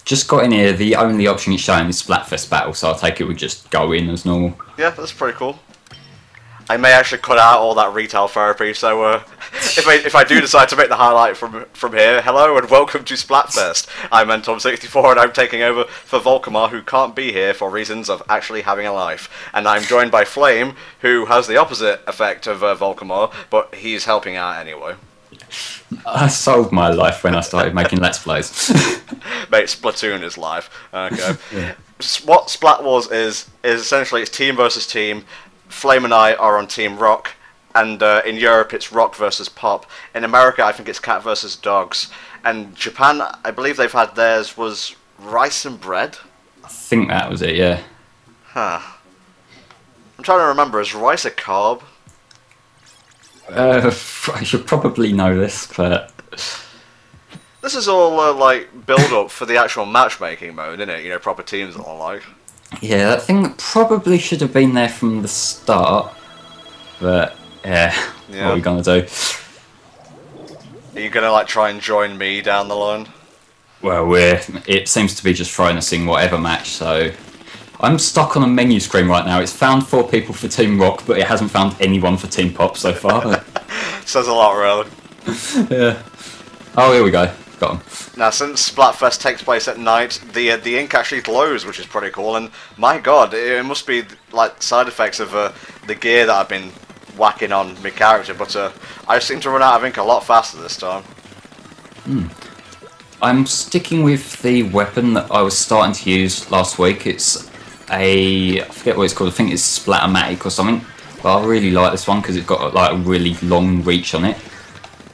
just got in here. The only option it's showing is Splatfest battle, so I'll take it we just go in as normal. Yeah, that's pretty cool. I may actually cut out all that retail therapy, so if I do decide to make the highlight from here, hello and welcome to Splatfest. I'm NTom64 and I'm taking over for Volcamar, who can't be here for reasons of actually having a life. And I'm joined by Flame, who has the opposite effect of Volcamar, but he's helping out anyway. I sold my life when I started making Let's Plays. Mate, Splatoon is live. Okay. Yeah. What Splat Wars is essentially it's team versus team. Flame and I are on Team Rock, and in Europe it's Rock versus Pop. In America I think it's Cat versus Dogs. And Japan, I believe they've had theirs was Rice and Bread? I think that was it, yeah. Huh. I'm trying to remember, is rice a carb? I should probably know this, but... This is all, like, build-up for the actual matchmaking mode, isn't it? You know, proper teams and all, like... Yeah, that thing probably should have been there from the start, but yeah, what are we gonna do? Are you gonna like try and join me down the line? Well, it seems to be just throwing us in whatever match, so I'm stuck on a menu screen right now. It's found 4 people for Team Rock, but it hasn't found anyone for Team Pop so far. Says a lot, really. Yeah. Oh, here we go. Got him. Now, since Splatfest takes place at night, the ink actually glows, which is pretty cool. And my God, it must be like side effects of the gear that I've been whacking on my character. But I seem to run out of ink a lot faster this time. I'm sticking with the weapon that I was starting to use last week. It's I forget what it's called. I think it's Splattermatic or something. But I really like this one because it's got like a really long reach on it.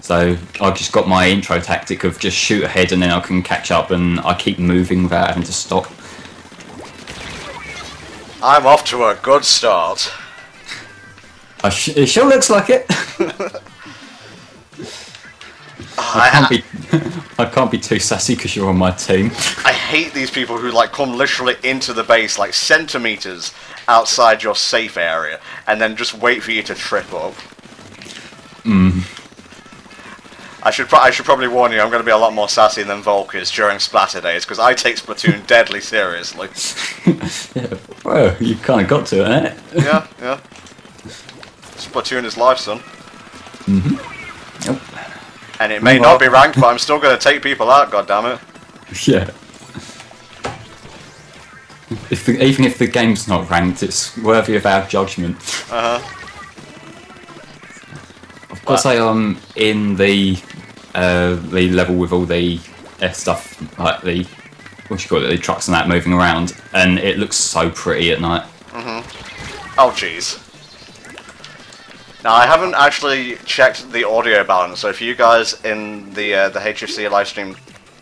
So I've just got my intro tactic of just shoot ahead and then I can catch up and I keep moving without having to stop. I'm off to a good start. It sure looks like it. I can't be too sassy because you're on my team. I hate these people who like come literally into the base like centimeters outside your safe area and then just wait for you to trip up. I should probably warn you, I'm going to be a lot more sassy than Volk is during Splaturdays, because I take Splatoon deadly seriously. Yeah, well, you kind of got to it, eh? Yeah, yeah. Splatoon is life, son. Yep. And it may not be ranked, but I'm still going to take people out, goddammit. Yeah. Even if the game's not ranked, it's worthy of our judgment. Of course, I am in the level with all the stuff, like the the trucks and that moving around, and it looks so pretty at night. Oh jeez. Now I haven't actually checked the audio balance, so if you guys in the HFC Livestream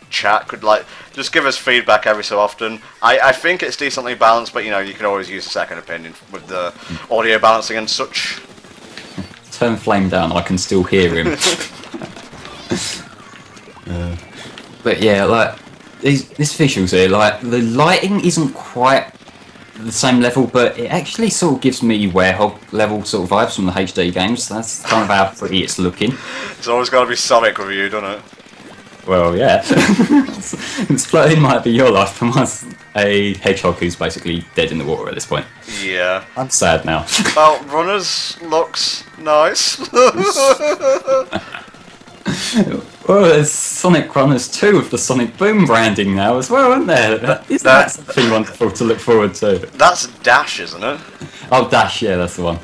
chat could like just give us feedback every so often. I think it's decently balanced, but you know you can always use a second opinion with the audio balancing and such. Turn Flame down, I can still hear him. But yeah, like this visuals here, like the lighting isn't quite the same level, but it actually sort of gives me Werehog level sort of vibes from the HD games. That's kind of how pretty it's looking. It's always got to be Sonic with you, doesn't it? Well, yeah. Splatoon might be your life, but mine's a hedgehog who's basically dead in the water at this point. Yeah. I'm sad now. Well, Runners looks nice. Well, there's Sonic Runners 2 with the Sonic Boom branding now as well, isn't there? Isn't that something wonderful to look forward to? That's Dash, isn't it? Oh, Dash, yeah, that's the one.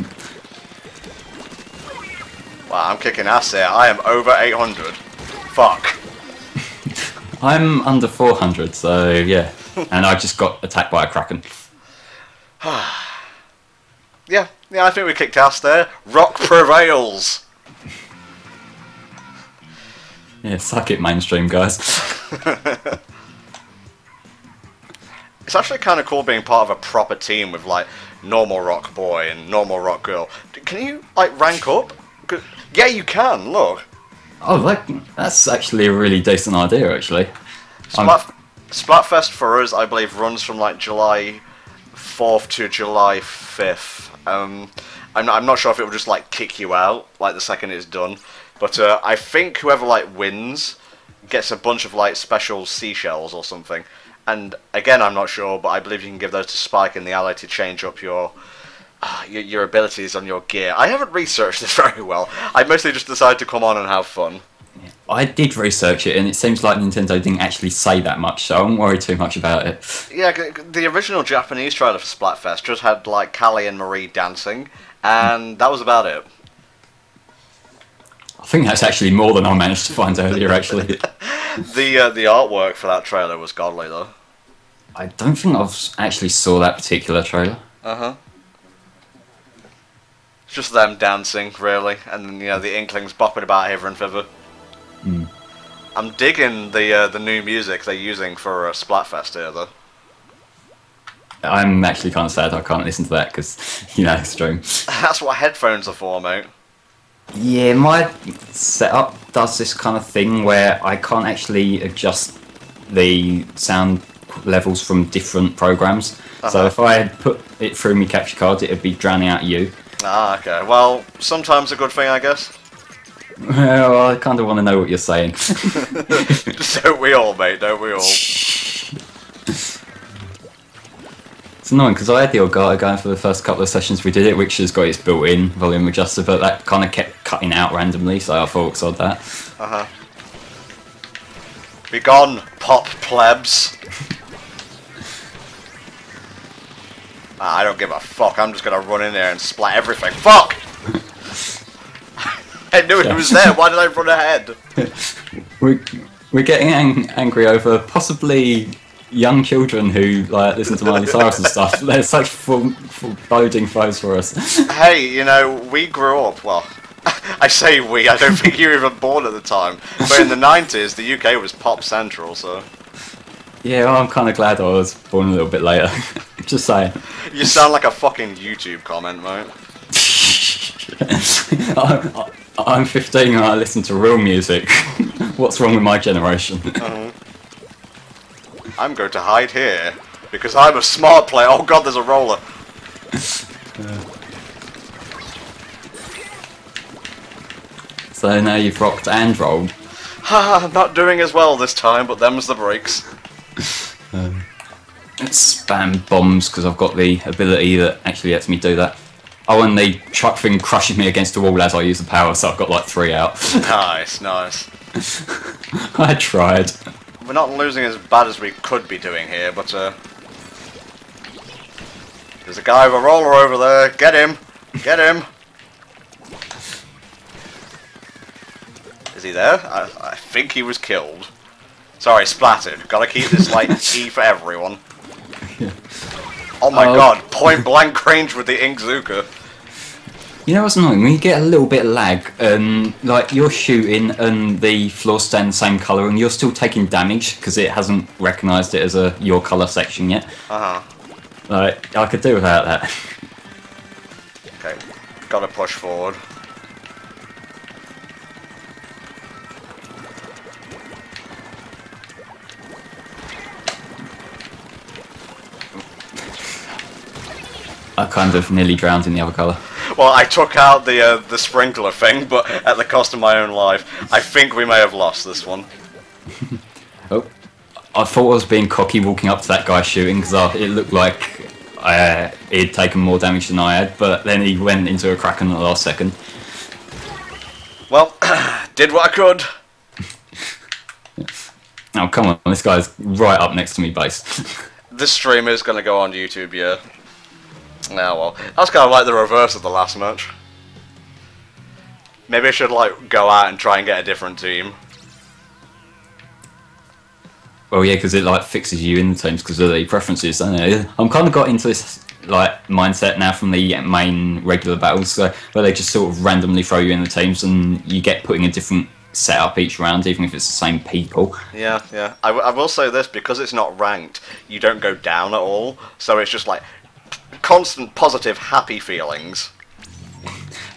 Wow, I'm kicking ass here. I am over 800. Fuck. I'm under 400, so yeah. And I just got attacked by a Kraken. Yeah, I think we kicked ass there. Rock prevails. Yeah, suck it, mainstream guys. It's actually kind of cool being part of a proper team with like normal rock boy and normal rock girl. Can you like rank up? Yeah, you can. Look. Oh, that's actually a really decent idea, actually. Splatfest for us, I believe, runs from like July 4th to July 5th. I'm not sure if it will just like kick you out like the second it's done, but I think whoever like wins gets a bunch of like special seashells or something, And again, I'm not sure, but I believe you can give those to Spike and the ally to change up your abilities on your gear. I haven't researched this very well. I mostly just decided to come on and have fun. I did research it, and it seems like Nintendo didn't actually say that much, so I won't worry too much about it. Yeah, the original Japanese trailer for Splatfest just had, like, Callie and Marie dancing, and that was about it. I think that's actually more than I managed to find earlier, actually. The artwork for that trailer was godly, though. I don't think I've actually saw that particular trailer. Uh-huh. It's just them dancing, really, and then, the Inklings bopping about hither and thither. Mm. I'm digging the new music they're using for Splatfest here, though. I'm actually kind of sad I can't listen to that because, it's stream. That's what headphones are for, mate. Yeah, my setup does this kind of thing where I can't actually adjust the sound levels from different programs. So if I had put it through my capture card, it would be drowning out you. Ah, okay. Well, sometimes a good thing, I guess. Well, I kind of want to know what you're saying. Don't we all, mate? Don't we all? It's annoying because I had the Elgato going for the first couple of sessions we did it, which has got its built-in volume adjuster, but that kind of kept cutting out randomly, so I thought it's odd that. Be gone, pop plebs. I don't give a fuck. I'm just gonna run in there and splat everything. Fuck! I knew it was there. Why did I run ahead? We're getting angry over possibly young children who listen to Miley Cyrus and stuff. They're such foreboding foes for us. Hey, we grew up. Well, I say we. I don't think you were even born at the time. But in the 90s, the UK was pop central. So. Yeah, well, I'm kind of glad I was born a little bit later. Just saying. You sound like a fucking YouTube comment, mate. I'm 15 and I listen to real music. What's wrong with my generation? I'm going to hide here because I'm a smart player. Oh god, there's a roller. So now you've rocked and rolled. Ha! Not doing as well this time, but them's the breaks. Let's spam bombs because I've got the ability that actually lets me do that. Oh, and the truck thing crushes me against the wall as I use the power, so I've got like 3 out. Nice, nice. I tried. We're not losing as bad as we could be doing here, but there's a guy with a roller over there. Get him! Get him! Is he there? I think he was killed. Sorry, splattered. Gotta keep this like E for everyone. Yeah. Oh my god, point blank range with the Inkzuka. You know what's annoying? When you get a little bit of lag, like you're shooting and the floor's staying the same colour and you're still taking damage because it hasn't recognised it as your colour section yet. Like, I could do without that. Okay, gotta push forward. I kind of nearly drowned in the other colour. Well, I took out the sprinkler thing, but at the cost of my own life. I think we may have lost this one. Oh, I thought I was being cocky walking up to that guy shooting because it looked like he'd taken more damage than I had, but then he went into a crack in the last second. Well, did what I could. Oh, come on, this guy's right up next to me base. This stream is going to go on YouTube, yeah. Now, well, that's kind of like the reverse of the last match. Maybe I should, like, go out and try and get a different team. Well, yeah, because it, like, fixes you in the teams because of the preferences, doesn't it? I'm kind of got into this, like, mindset now from the main regular battles, where they just sort of randomly throw you in the teams and you get putting a different setup each round, even if it's the same people. Yeah, yeah. I will say this, because it's not ranked, you don't go down at all, so it's just, like, constant positive happy feelings.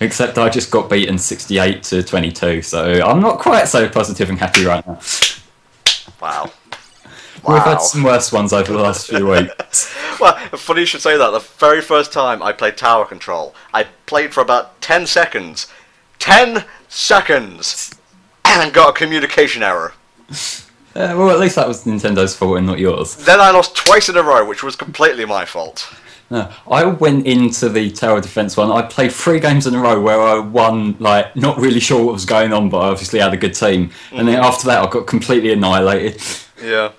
Except I just got beaten 68 to 22, so I'm not quite so positive and happy right now. Wow. We've had some worse ones over the last few weeks. Well, funny you should say that. The very first time I played Tower Control, I played for about 10 seconds. 10 seconds! And got a communication error. Well, at least that was Nintendo's fault and not yours. Then I lost twice in a row, which was completely my fault. No, I went into the tower defense one. I played 3 games in a row where I won, like, not really sure what was going on, but I obviously had a good team. And then after that, I got completely annihilated. Yeah.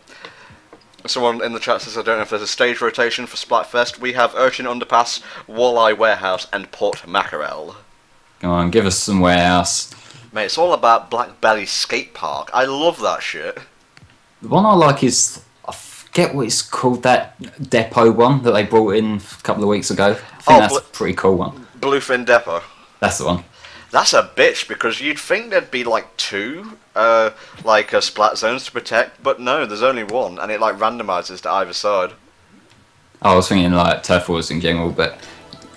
Someone in the chat says, I don't know if there's a stage rotation for Splatfest. We have Urchin Underpass, Walleye Warehouse, and Port Mackerel. Come on, give us some warehouse. Mate, it's all about Black Belly Skate Park. I love that shit. The one I like is, I forget what it's called, that depot one that they brought in a couple of weeks ago. I think that's a pretty cool one. Bluefin Depot. That's the one. That's a bitch, because you'd think there'd be like 2, splat zones to protect, but no, there's only 1, and it like randomizes to either side. I was thinking like turf wars in general, but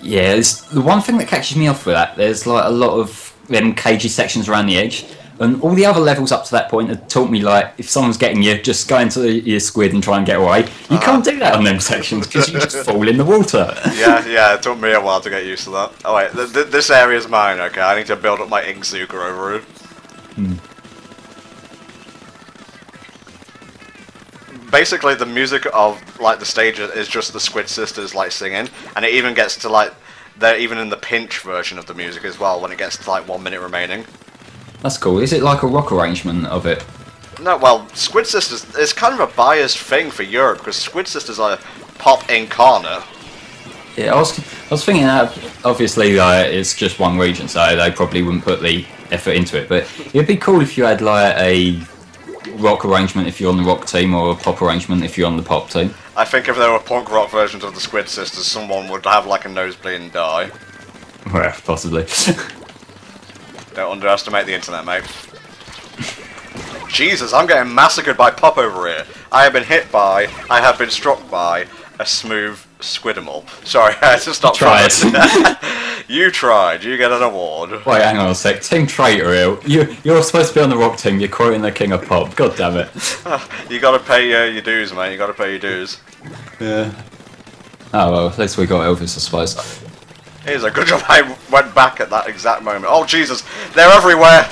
yeah, it's the one thing that catches me off with that. There's like a lot of them cagey sections around the edge. And all the other levels up to that point had taught me, like, if someone's getting you, just go into your squid and try and get away. You can't do that on them sections because you just fall in the water. Yeah, it took me a while to get used to that. Oh wait, this area's mine, okay? I need to build up my Inkzooka over it. Basically, the music of, like, the stage is just the Squid Sisters, like, singing. And it even gets to, like, they're even in the pinch version of the music as well, when it gets to, like, 1 minute remaining. That's cool. Is it like a rock arrangement of it? No, well, Squid Sisters is kind of a biased thing for Europe because Squid Sisters are pop incarnate. Yeah, I was thinking that obviously it's just one region, so they probably wouldn't put the effort into it. But it'd be cool if you had like a rock arrangement if you're on the rock team, or a pop arrangement if you're on the pop team. I think if there were punk rock versions of the Squid Sisters, someone would have like a nosebleed and die. Well, possibly. Don't underestimate the internet, mate. Jesus, I'm getting massacred by Pop over here. I have been struck by a smooth Squiddimal. Sorry, I had to stop. Try it. You tried. You get an award. Wait, hang on a sec. Team Traitor here. You're supposed to be on the rock team. You're quoting the King of Pop. God damn it. You gotta pay your dues, mate. You gotta pay your dues. Yeah. Oh well, at least we got Elvis, I suppose. Here's a good job I went back at that exact moment. Oh Jesus, they're everywhere!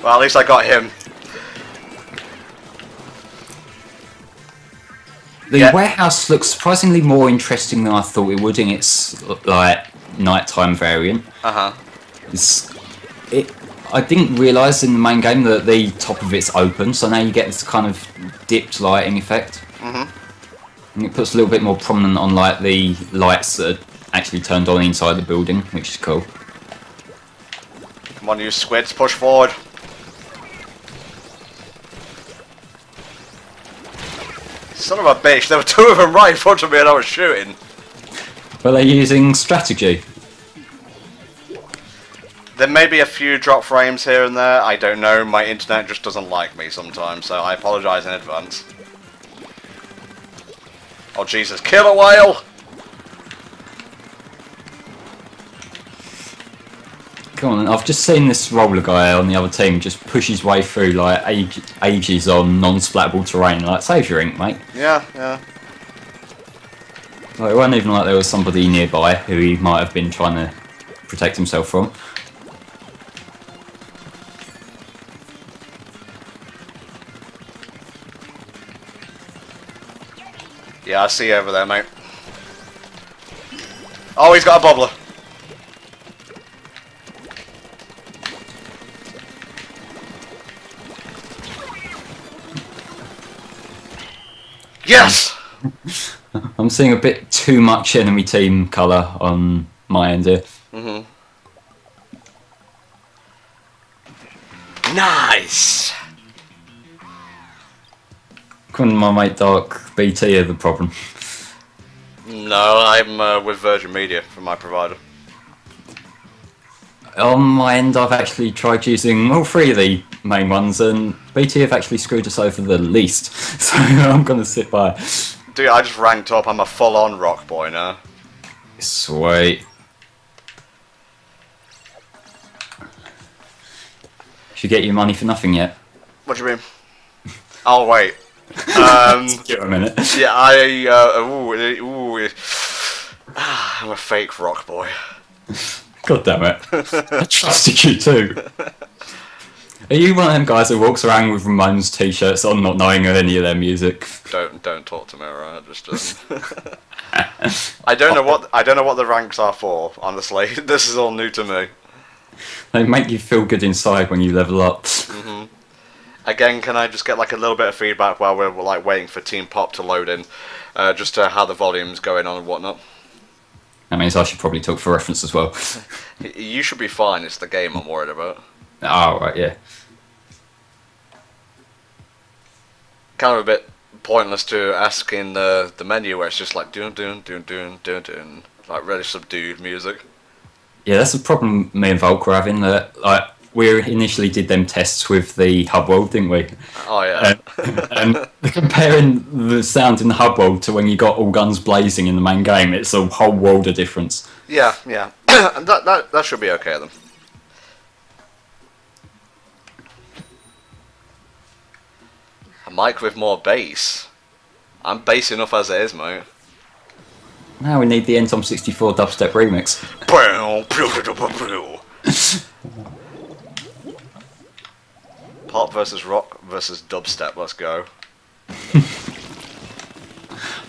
Well, at least I got him. The warehouse looks surprisingly more interesting than I thought it would in its like nighttime variant. I didn't realise in the main game that the top of it's open, so now you get this kind of dipped lighting effect. And it puts a little bit more prominent on like the lights that are actually turned on inside the building, which is cool. Come on, you squids, push forward. Son of a bitch, there were 2 of them right in front of me and I was shooting. Well, they're using strategy. There may be a few drop frames here and there, I don't know, my internet just doesn't like me sometimes, so I apologise in advance. Oh Jesus, kill a whale! Come on, I've just seen this roller guy on the other team just push his way through like ages on non-splattable terrain. Like, save your ink, mate. Yeah. Like, it wasn't even like there was somebody nearby who he might have been trying to protect himself from. Yeah, I see you over there, mate. Oh, he's got a bobbler. Yes! I'm seeing a bit too much enemy team colour on my end here. Nice! Couldn't my mate Dark BT have the problem? No, I'm with Virgin Media for my provider. On my end, I've actually tried using all 3 of the main ones, and BT have actually screwed us over the least. So I'm gonna sit by. Dude, I just ranked up. I'm a full-on rock boy now. Sweet. Should get your money for nothing yet. What do you mean? Oh wait. Give it a minute. Yeah, I'm a fake rock boy. God damn it. I trusted you too. Are you one of them guys who walks around with Ramones t-shirts on, not knowing any of their music? Don't talk to me, alright? Just I don't know what the ranks are for. Honestly, this is all new to me. They make you feel good inside when you level up. Again, can I just get like a little bit of feedback while we're like waiting for Team Pop to load in, just how the volume's going on and whatnot? That means I should probably talk for reference as well. You should be fine. It's the game I'm worried about. Oh, right, yeah. Kind of a bit pointless to ask in the menu where it's just like dun dun dun dun dun dun, like really subdued music. Yeah, that's the problem me and Volk were having. That like we initially did them tests with the hub world, didn't we? Oh yeah. And comparing the sound in the hub world to when you got all guns blazing in the main game, it's a whole world of difference. Yeah, yeah. And that should be okay then. A mic with more bass. I'm bass enough as it is, mate. Now we need the NTom 64 dubstep remix. Pop versus rock versus dubstep, let's go.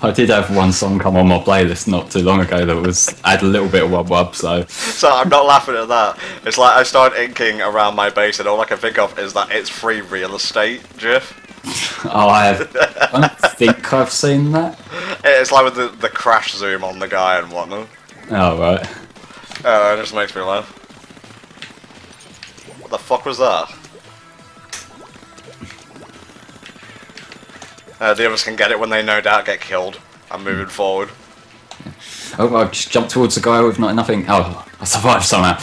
I did have one song come on my playlist not too long ago that was had a little bit of wub wub, so... So I'm not laughing at that. It's like I started inking around my bass and all I can think of is that it's free real estate gif. Oh, I don't think I've seen that. It's like with the crash zoom on the guy and whatnot. Oh, right. Oh, it just makes me laugh. What the fuck was that? The others can get it when they no doubt get killed. I'm moving forward. Oh, I just jumped towards the guy with nothing. Oh, I survived somehow.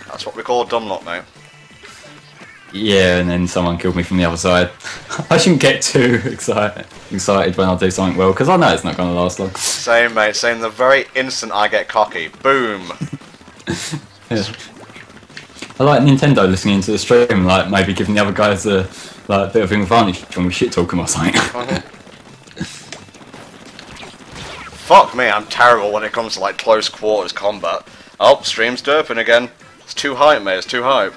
That's what we call a dumb nut, mate. Yeah, and then someone killed me from the other side. I shouldn't get too excited when I do something well, because I know it's not going to last long. Same, mate. Same. The very instant I get cocky, boom. Yeah. I like Nintendo listening to the stream, like maybe giving the other guys a bit of an advantage when we shit talk them or something. Fuck me, I'm terrible when it comes to like close quarters combat. Oh, stream's derping again. It's too hype, mate. It's too hype.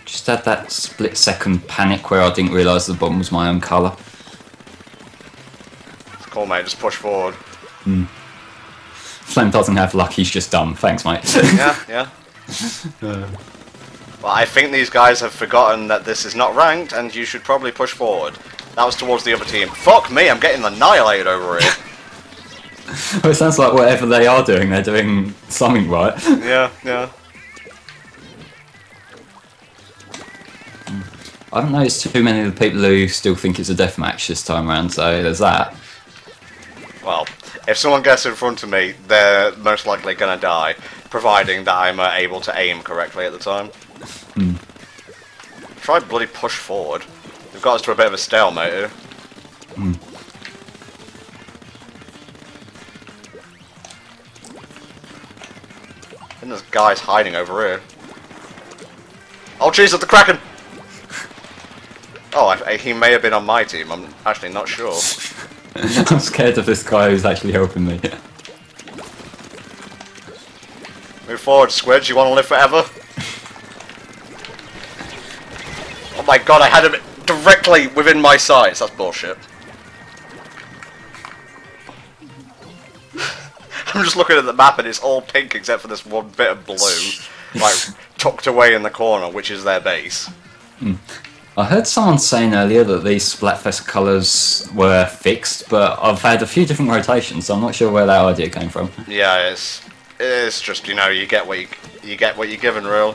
Just had that split-second panic where I didn't realise the bomb was my own colour. It's cool, mate. Just push forward. Flame doesn't have luck, he's just dumb. Thanks, mate. Yeah, yeah. Well, I think these guys have forgotten that this is not ranked, and you should probably push forward. That was towards the other team. Fuck me, I'm getting annihilated over here. Well, it sounds like whatever they are doing, they're doing something right. Yeah, yeah. I don't notice too many of the people who still think it's a deathmatch this time around, so there's that. Well, if someone gets in front of me, they're most likely gonna die, providing that I'm able to aim correctly at the time. Try bloody push forward. We've got us to a bit of a stalemate here. I think there's guys hiding over here. Oh Jesus, the Kraken! Oh, he may have been on my team, I'm actually not sure. I'm scared of this guy who's actually helping me. Move forward, Squidge, you want to live forever? Oh my god, I had him directly within my sights, that's bullshit. I'm just looking at the map and it's all pink except for this one bit of blue, like tucked away in the corner, which is their base. I heard someone saying earlier that these Splatfest colours were fixed, but I've had a few different rotations, so I'm not sure where that idea came from. Yeah, it's just, you know, you get what you're given, real.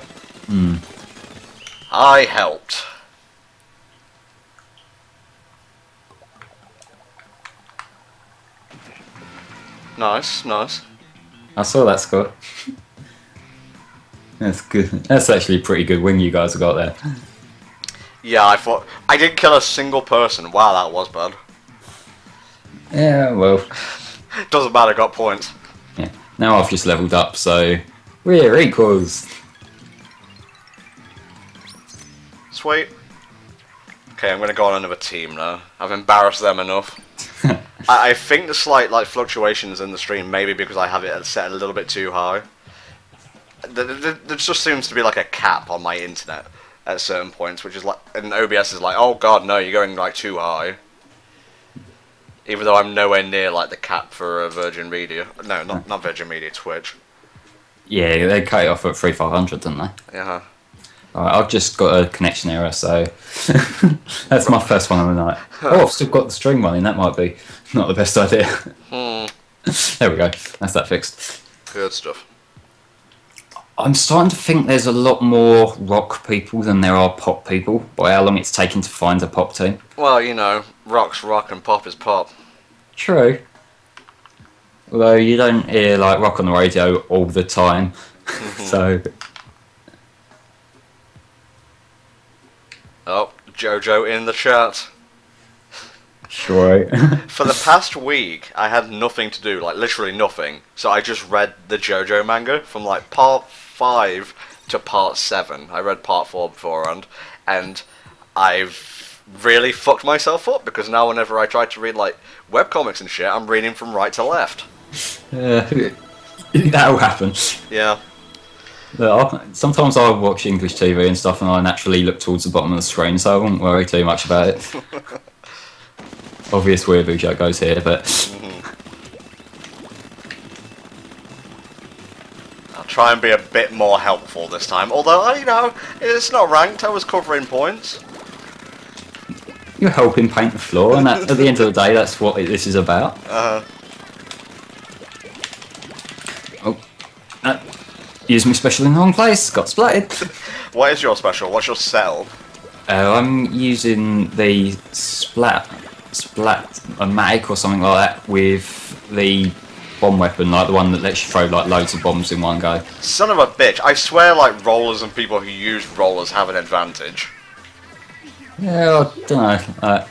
I helped. Nice, nice. I saw that, Scott. That's good. That's actually a pretty good win you guys have got there. Yeah, I didn't kill a single person. Wow, that was bad. Yeah, well. Doesn't matter, got points. Yeah. Now I've just leveled up, so we're equals. Sweet. Okay, I'm gonna go on another team now. I've embarrassed them enough. I think the slight fluctuations in the stream maybe because I have it set a little bit too high. there just seems to be like a cap on my internet at certain points, which is like, and OBS is like, oh god, no, you're going like too high. Even though I'm nowhere near like the cap for Virgin Media. No, not Virgin Media, Twitch. Yeah, they cut it off at 3500, didn't they? Yeah. Alright, I've just got a connection error, so that's my first one of the night. Oh, I've still got the string running. That might be not the best idea. There we go. That's that fixed. Good stuff. I'm starting to think there's a lot more rock people than there are pop people, by how long it's taken to find a pop team. Well, you know, rock's rock and pop is pop. True. Although you don't hear like rock on the radio all the time, so... Oh, Jojo in the chat. Sure. For the past week, I had nothing to do, like literally nothing. So I just read the JoJo manga from like part 5 to part 7. I read part 4 beforehand, and I've really fucked myself up because now whenever I try to read like webcomics and shit, I'm reading from right to left. That'll happen. Yeah. Sometimes I watch English TV and stuff, and I naturally look towards the bottom of the screen, so I won't worry too much about it. Obvious weird joke goes here, but I'll try and be a bit more helpful this time. Although, you know, it's not ranked. I was covering points. you're helping paint the floor, and at the end of the day, that's what this is about. Use my special in the wrong place. Got splatted. What is your special? What's your setup? I'm using the Splatoon or something like that with the bomb weapon, like the one that lets you throw like loads of bombs in one go. Son of a bitch! I swear, like rollers and people who use rollers have an advantage. Yeah, I don't know.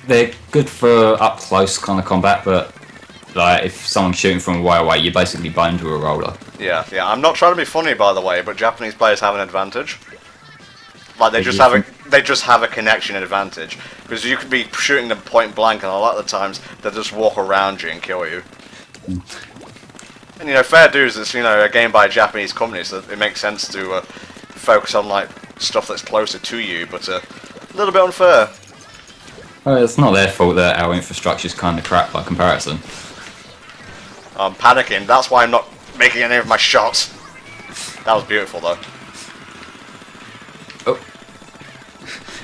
They're good for up close kind of combat, but like if someone's shooting from a way away, you're basically boned to a roller. Yeah. I'm not trying to be funny, by the way, but Japanese players have an advantage. Like they just have a connection advantage because you could be shooting them point blank, and a lot of the times they'll just walk around you and kill you. And you know, fair dues, it's, you know, a game by a Japanese company, so it makes sense to focus on like stuff that's closer to you, but a little bit unfair. Well, it's not their fault that our infrastructure's kind of crap by comparison. I'm panicking. That's why I'm not making any of my shots. That was beautiful, though. Oh.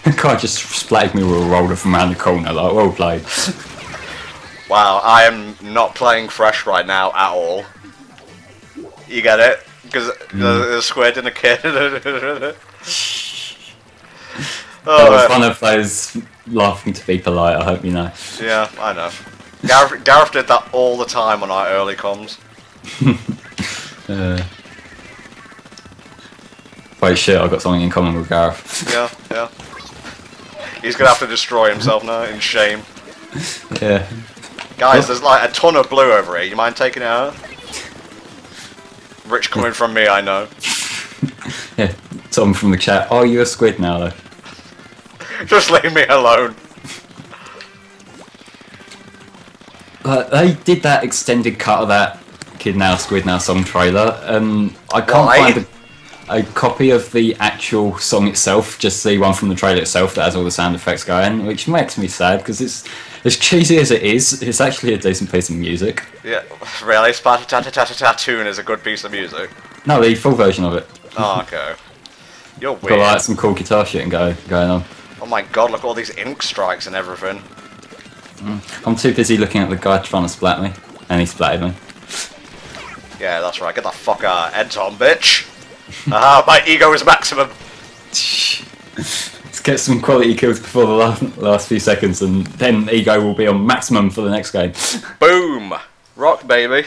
The guy just splatted me with a roller from around the corner, like, well played. Wow, I am not playing fresh right now at all. You get it? Because the squid and the kid. That was one of those laughing to be polite, I hope you know. Yeah, I know. Gareth did that all the time on our early comms. Wait, shit, I've got something in common with Gareth. Yeah. He's gonna have to destroy himself now, in shame. Yeah. Guys, there's like a ton of blue over here. You mind taking it out? Rich coming from me, I know. Yeah, Tom from the chat. Are you a squid now, though? Just leave me alone. They did that extended cut of that Kid Now Squid Now song trailer, and I can't find a copy of the actual song itself, just the one from the trailer itself that has all the sound effects going, which makes me sad because it's as cheesy as it is. It's actually a decent piece of music. Yeah, really? Splatoon is a good piece of music. No, the full version of it. Oh, okay. You're weird. Got like some cool guitar shit going on. Oh my god, look at all these ink strikes and everything. I'm too busy looking at the guy trying to splat me, and he splatted me. Yeah, that's right. Get the fuck out, NTom, bitch. Aha, my ego is maximum. Let's get some quality kills before the last few seconds, and then ego will be on maximum for the next game. Boom! Rock, baby.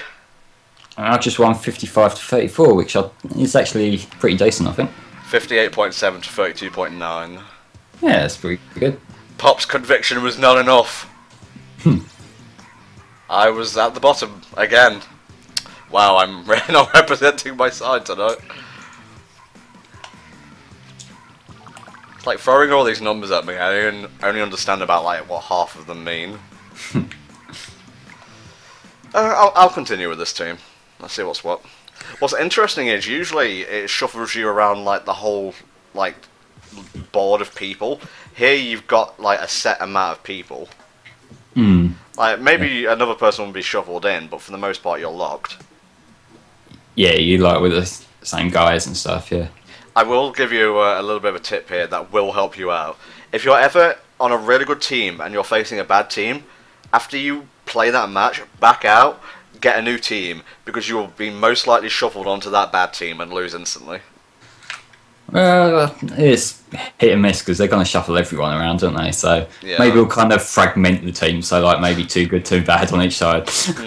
And I just won 55 to 34, which is actually pretty decent, I think. 58.7 to 32.9. Yeah, that's pretty good. Pop's conviction was not enough. I was at the bottom again. Wow, I'm really not representing my side tonight. It's like throwing all these numbers at me. I only understand about like what half of them mean. I'll continue with this team. Let's see what's what. What's interesting is usually it shuffles you around like the whole like board of people. Here you've got like a set amount of people. Like maybe another person will be shuffled in, but for the most part you're locked. Yeah, you like with the same guys and stuff. Yeah. I will give you a little bit of a tip here that will help you out. If you're ever on a really good team and you're facing a bad team, after you play that match, back out, get a new team, because you will be most likely shuffled onto that bad team and lose instantly. It's hit and miss because they're going to shuffle everyone around, don't they? So maybe we'll kind of fragment the team, so like maybe too good, too bad on each side.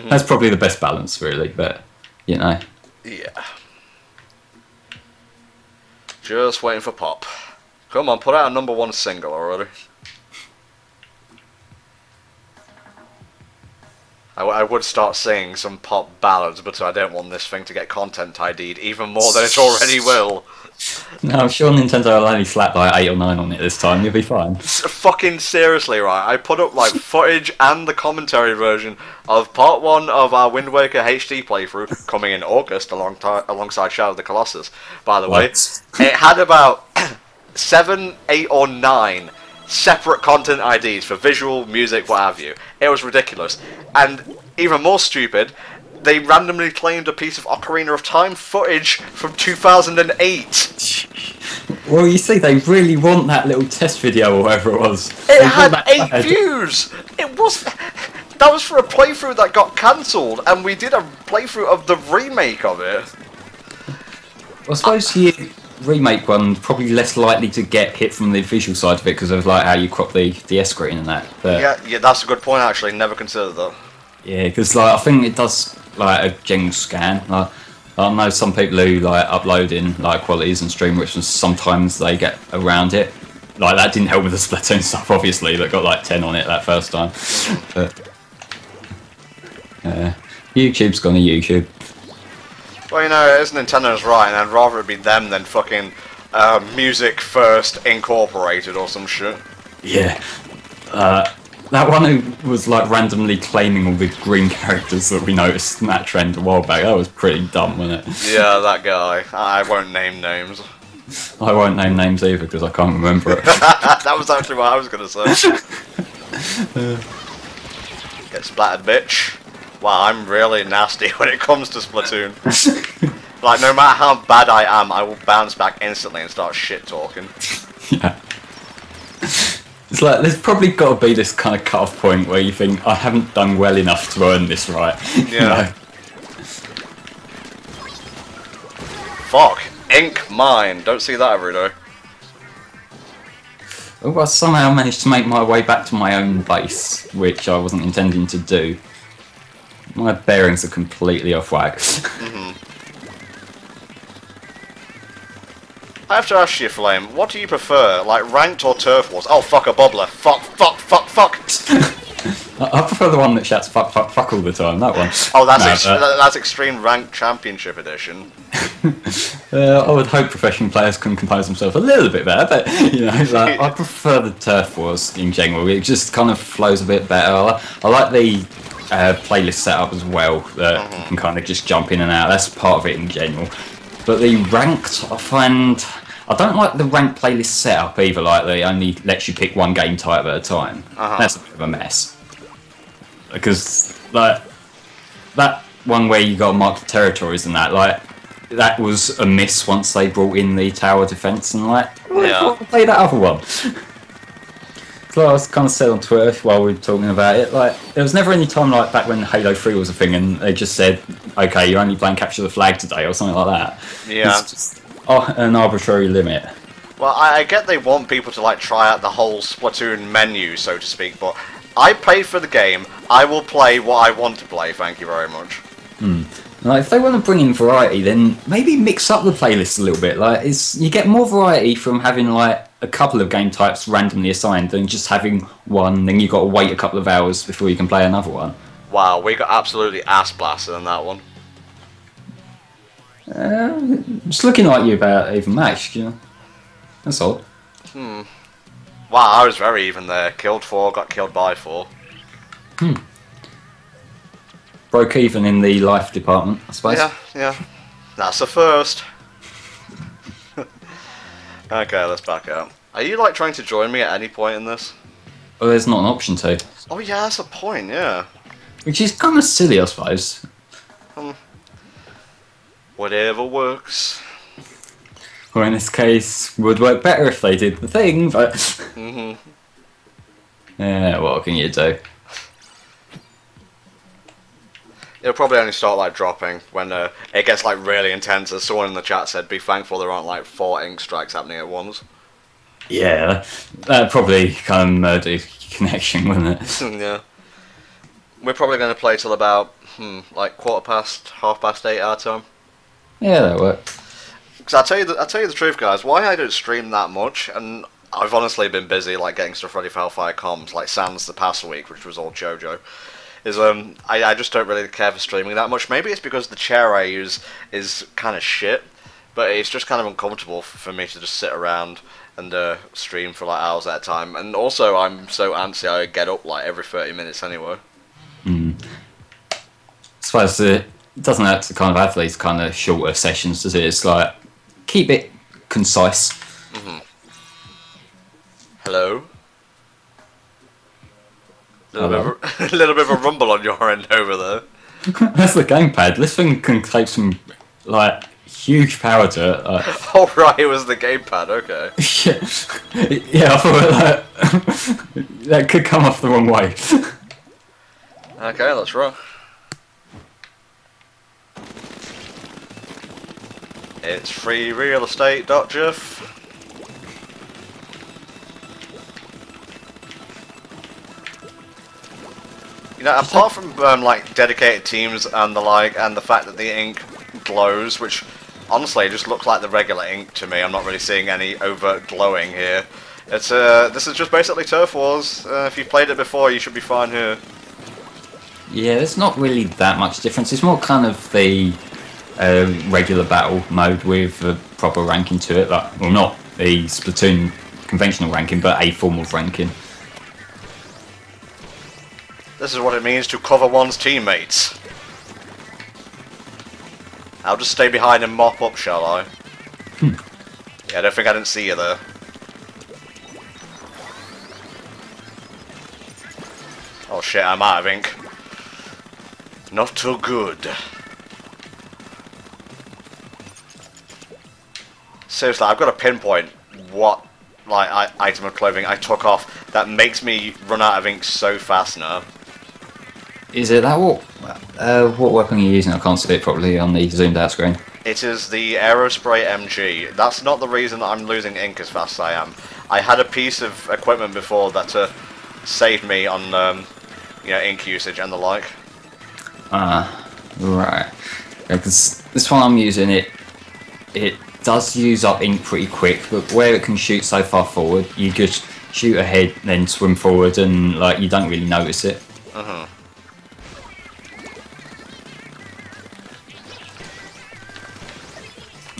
That's probably the best balance, really, but, you know. Yeah. Just waiting for Pop. Come on, put out a #1 single already. I would start singing some pop ballads, but I don't want this thing to get content ID'd even more than it already will. No, I'm sure Nintendo will only slap like 8 or 9 on it this time. You'll be fine. Fucking seriously, right? I put up like footage and the commentary version of part 1 of our Wind Waker HD playthrough coming in August alongside Shadow of the Colossus. By the way, it had about 7, 8, or 9 separate content IDs for visual, music, what have you. It was ridiculous. And even more stupid, they randomly claimed a piece of Ocarina of Time footage from 2008. Well, you see, they really want that little test video or whatever it was. It had 8 views! It was... That was for a playthrough that got cancelled, and we did a playthrough of the remake of it. I suppose the remake one probably less likely to get hit from the visual side of it because of like how you crop the DS screen and that. But yeah, that's a good point actually. Never considered that. Yeah, because like I think it does like a general scan. Like I know some people who like upload in like qualities and stream, which sometimes they get around it. Like that didn't help with the Splatoon stuff, obviously. That got like 10 on it that first time. But YouTube's gone to YouTube. Well, you know, as Nintendo's right, and I'd rather it be them than fucking Music First Incorporated or some shit. Yeah. That one who was like randomly claiming all the green characters that we noticed in that trend a while back, that was pretty dumb, wasn't it? Yeah, that guy. I won't name names. I won't name names either because I can't remember it. That was actually what I was going to say. Get splattered, bitch. Wow, I'm really nasty when it comes to Splatoon. Like, no matter how bad I am, I will bounce back instantly and start shit-talking. Yeah. It's like, there's probably got to be this kind of cut-off point where you think, I haven't done well enough to earn this right. Yeah. You know? Fuck. Ink mine. Don't see that every day. Well, I somehow managed to make my way back to my own base, which I wasn't intending to do. My bearings are completely off whack. I have to ask you, Flame, what do you prefer? Like, ranked or turf wars? Oh, fuck, a bobbler. Fuck, fuck, fuck, fuck! I prefer the one that shouts fuck, fuck, fuck all the time, that one. Oh, that's Extreme Ranked Championship Edition. I would hope professional players can compose themselves a little bit better, but, you know, like, I prefer the turf wars in general. It just kind of flows a bit better. I like the playlist setup as well, that you can kind of just jump in and out. That's part of it in general. But the ranked, I find... I don't like the ranked playlist setup either, like they only lets you pick one game type at a time. That's a bit of a mess. Because, like, that one where you got to mark the territories and that, like, that was a miss once they brought in the tower defense and, like, yeah. Play that other one. So I was kind of said on Twitter while we were talking about it, like, there was never any time like back when Halo 3 was a thing and they just said, okay, you're only playing Capture the Flag today or something like that. Yeah. It's just an arbitrary limit. Well, I get they want people to, like, try out the whole Splatoon menu, so to speak, but I paid for the game, I will play what I want to play, thank you very much. Like, if they want to bring in variety, then maybe mix up the playlist a little bit. Like, you get more variety from having, like, a couple of game types randomly assigned than just having one, then you've got to wait a couple of hours before you can play another one. Wow, we got absolutely ass blasted in that one. Just looking at you about even matched, you know. That's all. Wow, I was very even there. Killed 4, got killed by 4. Broke even in the life department, I suppose. Yeah. That's the first. Okay, let's back up. Are you like trying to join me at any point in this? Well, there's not an option to. Oh yeah, that's a point, yeah. Which is kind of silly, I suppose. Whatever works. Or in this case, would work better if they did the thing, but... Yeah, what can you do? It'll probably only start like dropping when it gets like really intense. As someone in the chat said, be thankful there aren't like 4 ink strikes happening at once. Yeah, that'd probably kind of murder your connection, wouldn't it? Yeah. We're probably going to play till about, like 8:15 our time. Yeah, that'll work. Because I'll tell you the truth, guys, why I don't stream that much, and I've honestly been busy like getting stuff ready for Hellfire Comms, like sans the past week, which was all JoJo, is I just don't really care for streaming that much. Maybe it's because the chair I use is kind of shit, but it's just kind of uncomfortable for me to just sit around and stream for like hours at a time. And also, I'm so antsy I get up like every 30 minutes anyway. I suppose it doesn't have to kind of have these kind of shorter sessions, does it? It's like, keep it concise. Hello? A little bit of a rumble on your end over there. That's the gamepad. This thing can take some, like, huge power to it. Oh right, it was the gamepad, okay. Yeah, I thought that could come off the wrong way. Okay, let's roll. It's free real estate, Jeff. You know, apart from like dedicated teams and the like, and the fact that the ink glows, which honestly just looks like the regular ink to me. I'm not really seeing any overt glowing here. It's this is just basically Turf Wars. If you've played it before, you should be fine here. Yeah, there's not really that much difference. It's more kind of the regular battle mode with a proper ranking to it. Like, well, not the Splatoon conventional ranking, but a form of ranking. This is what it means to cover one's teammates. I'll just stay behind and mop up, shall I? Yeah, I don't think I didn't see you there. Oh shit, I'm out of ink. Not too good. Seriously, I've got to pinpoint what item of clothing I took off that makes me run out of ink so fast now. Is it that what weapon are you using? I can't see it properly on the zoomed out screen. It is the Aerospray MG. That's not the reason that I'm losing ink as fast as I am. I had a piece of equipment before that saved me on you know, ink usage and the like. Right. Because this one I'm using, it does use up ink pretty quick, but where it can shoot so far forward, you just shoot ahead, then swim forward, and like you don't really notice it.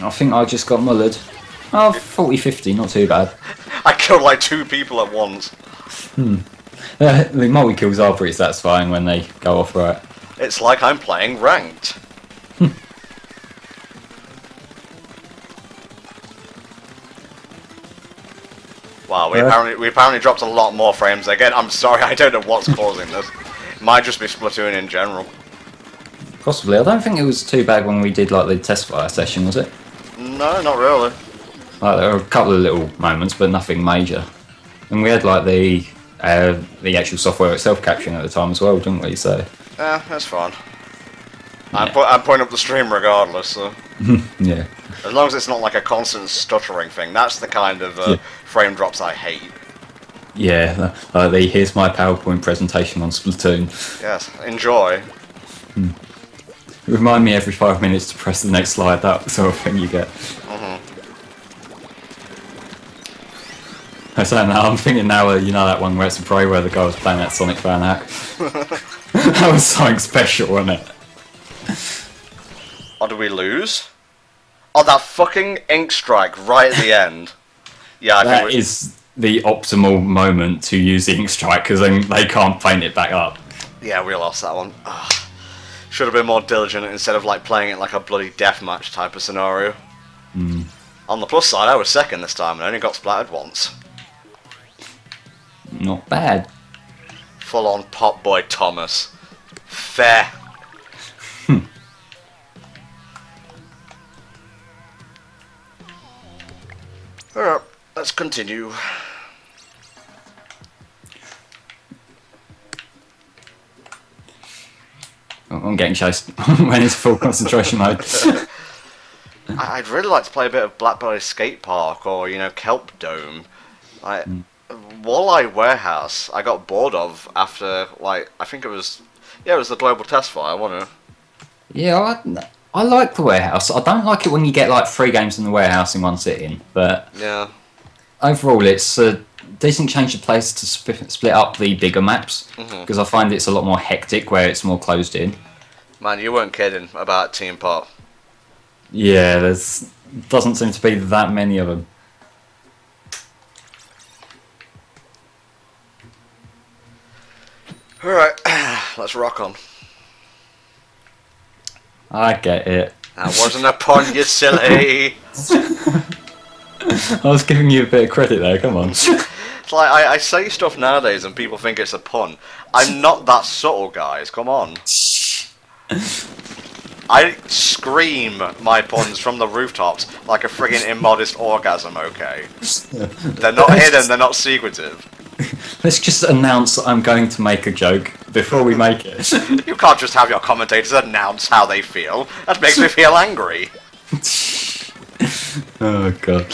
I think I just got mullered. Oh, 40-50, not too bad. I killed like 2 people at once. The multi-kills are pretty satisfying when they go off right. It's like I'm playing ranked. Wow, we apparently dropped a lot more frames. Again, I'm sorry, I don't know what's causing this. It might just be Splatoon in general. Possibly. I don't think it was too bad when we did like the test fire session, was it? No, not really. Like, there were a couple of little moments, but nothing major. And we had like the actual software itself capturing at the time as well, didn't we? So. Yeah, that's fine. Yeah. I'm putting up the stream regardless, so. Yeah. As long as it's not like a constant stuttering thing, that's the kind of frame drops I hate. Yeah, here's my PowerPoint presentation on Splatoon. Yes, enjoy. Remind me every 5 minutes to press the next slide, that sort of thing you get. I'm saying that, I'm thinking now, you know that one where it's a pro where the guy was playing that Sonic fan hack? That was something special, wasn't it? Oh, did we lose? Oh, that fucking ink strike right at the end. Yeah, I think that is the optimal moment to use the ink strike, because then they can't paint it back up. Yeah, we lost that one. Ugh. Should have been more diligent instead of like playing it like a bloody deathmatch type of scenario. Mm. On the plus side, I was second this time and only got splattered once. Not bad. Full on Pop Boy Thomas. Fair. Alright, let's continue. I'm getting chased when it's full concentration mode. I'd really like to play a bit of Blackberry Skate Park or, you know, Kelp Dome. Like, Walleye Warehouse, I got bored of after, like, I think it was the Global Test Fire, wasn't it? Yeah, I like the warehouse. I don't like it when you get like 3 games in the warehouse in one sitting, but Yeah. overall it's a decent change of place to split up the bigger maps, because I find it's a lot more hectic where it's more closed in. Man, you weren't kidding about Team Pop. Yeah, doesn't seem to be that many of them. Alright, let's rock on. I get it. That wasn't a pun, you silly! I was giving you a bit of credit there, come on. It's like, I say stuff nowadays and people think it's a pun. I'm not that subtle, guys, come on. I scream my puns from the rooftops like a friggin' immodest orgasm, okay? They're not hidden, they're not secretive. Let's just announce I'm going to make a joke before we make it. You can't just have your commentators announce how they feel. That makes me feel angry. Oh god.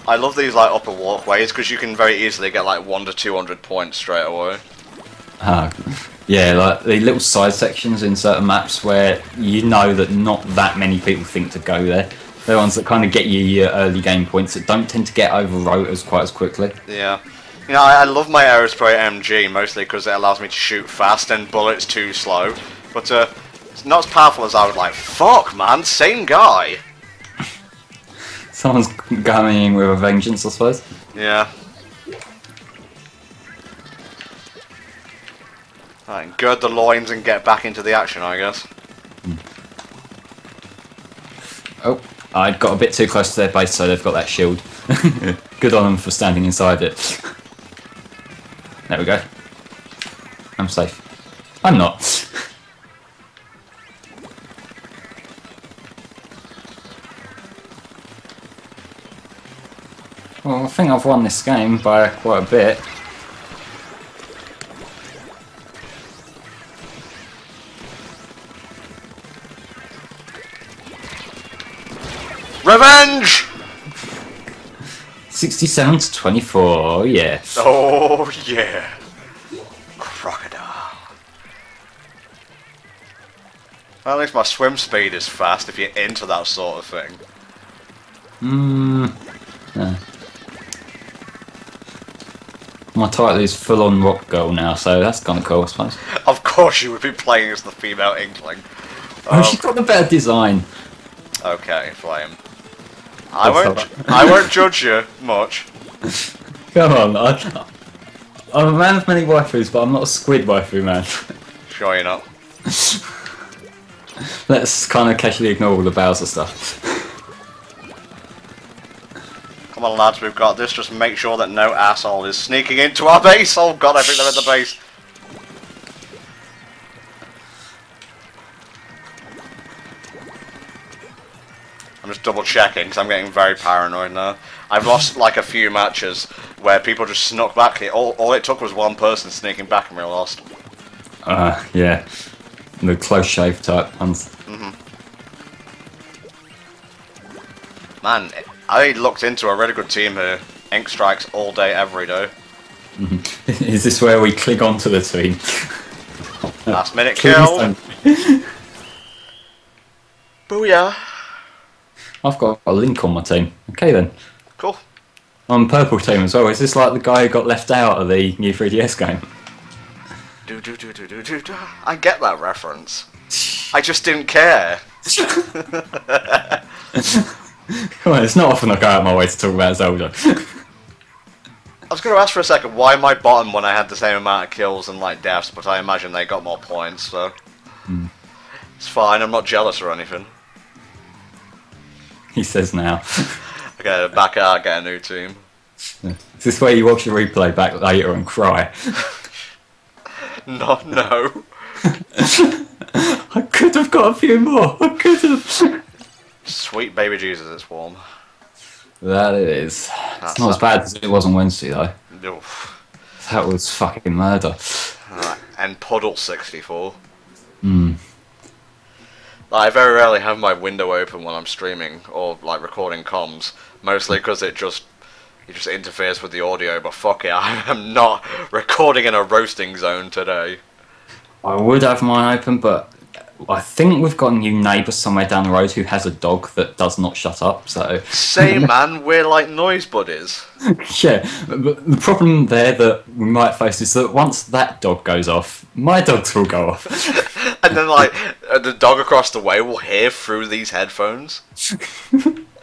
I love these like upper walkways because you can very easily get like 100 to 200 points straight away. Yeah, like the little side sections in certain maps where you know that not that many people think to go there. They're the ones that kind of get you your early game points that don't tend to get over rotors quite as quickly. Yeah. You know, I love my Aerospray MG mostly because it allows me to shoot fast and bullets too slow. But it's not as powerful as I would like. Fuck, man, same guy. Someone's coming in with a vengeance, I suppose. Yeah. Right, gird the loins and get back into the action, I guess. Oh, I got a bit too close to their base, so they've got that shield. Good on them for standing inside it. There we go. I'm safe. I'm not. Well, I think I've won this game by quite a bit. Revenge! 67 to 24, yeah. Oh, yeah. Crocodile. Well, at least my swim speed is fast if you're into that sort of thing. Yeah. My title is Full On Rock Girl now, so that's kind of cool, I suppose. Of course you would be playing as the female Inkling. Oh, she's got the better design. Okay, Flame. I won't judge you much. Come on, I'm a man of many waifus, but I'm not a squid waifu man. Sure you're not. Let's kind of casually ignore all the Bowser stuff. Come on lads, we've got this. Just make sure that no asshole is sneaking into our base. Oh god, I think they're at the base. I'm just double checking because I'm getting very paranoid now. I've lost like a few matches where people just snuck back. All it took was one person sneaking back and we were lost. Yeah. The close shave type ones. Man, I looked into a really good team here. Ink strikes all day, every day. Is this where we cling on to the team? Last minute kill. Booyah. I've got a Link on my team. Okay then. Cool. I'm purple team as well. Is this like the guy who got left out of the new 3DS game? I get that reference. I just didn't care. Come on, it's not often I go out my way to talk about Zelda. I was going to ask for a second why my bottom when I had the same amount of kills and like deaths, but I imagine they got more points, so... It's fine, I'm not jealous or anything. He says now. Okay, back out, get a new team. Is this where you watch your replay back later and cry? No. I could have got a few more. I could have. Sweet baby Jesus, it's warm. That it is. It's not as bad as it was on Wednesday though. Oof. That was fucking murder. Right. And Puddle 64. Hmm. I very rarely have my window open when I'm streaming or like recording comms, mostly because it just interferes with the audio. But fuck it, I am not recording in a roasting zone today. I would have mine open, but I think we've got a new neighbour somewhere down the road who has a dog that does not shut up. So same man, we're like noise buddies. Yeah, but the problem there that we might face is that once that dog goes off, my dogs will go off. And then like the dog across the way will hear through these headphones.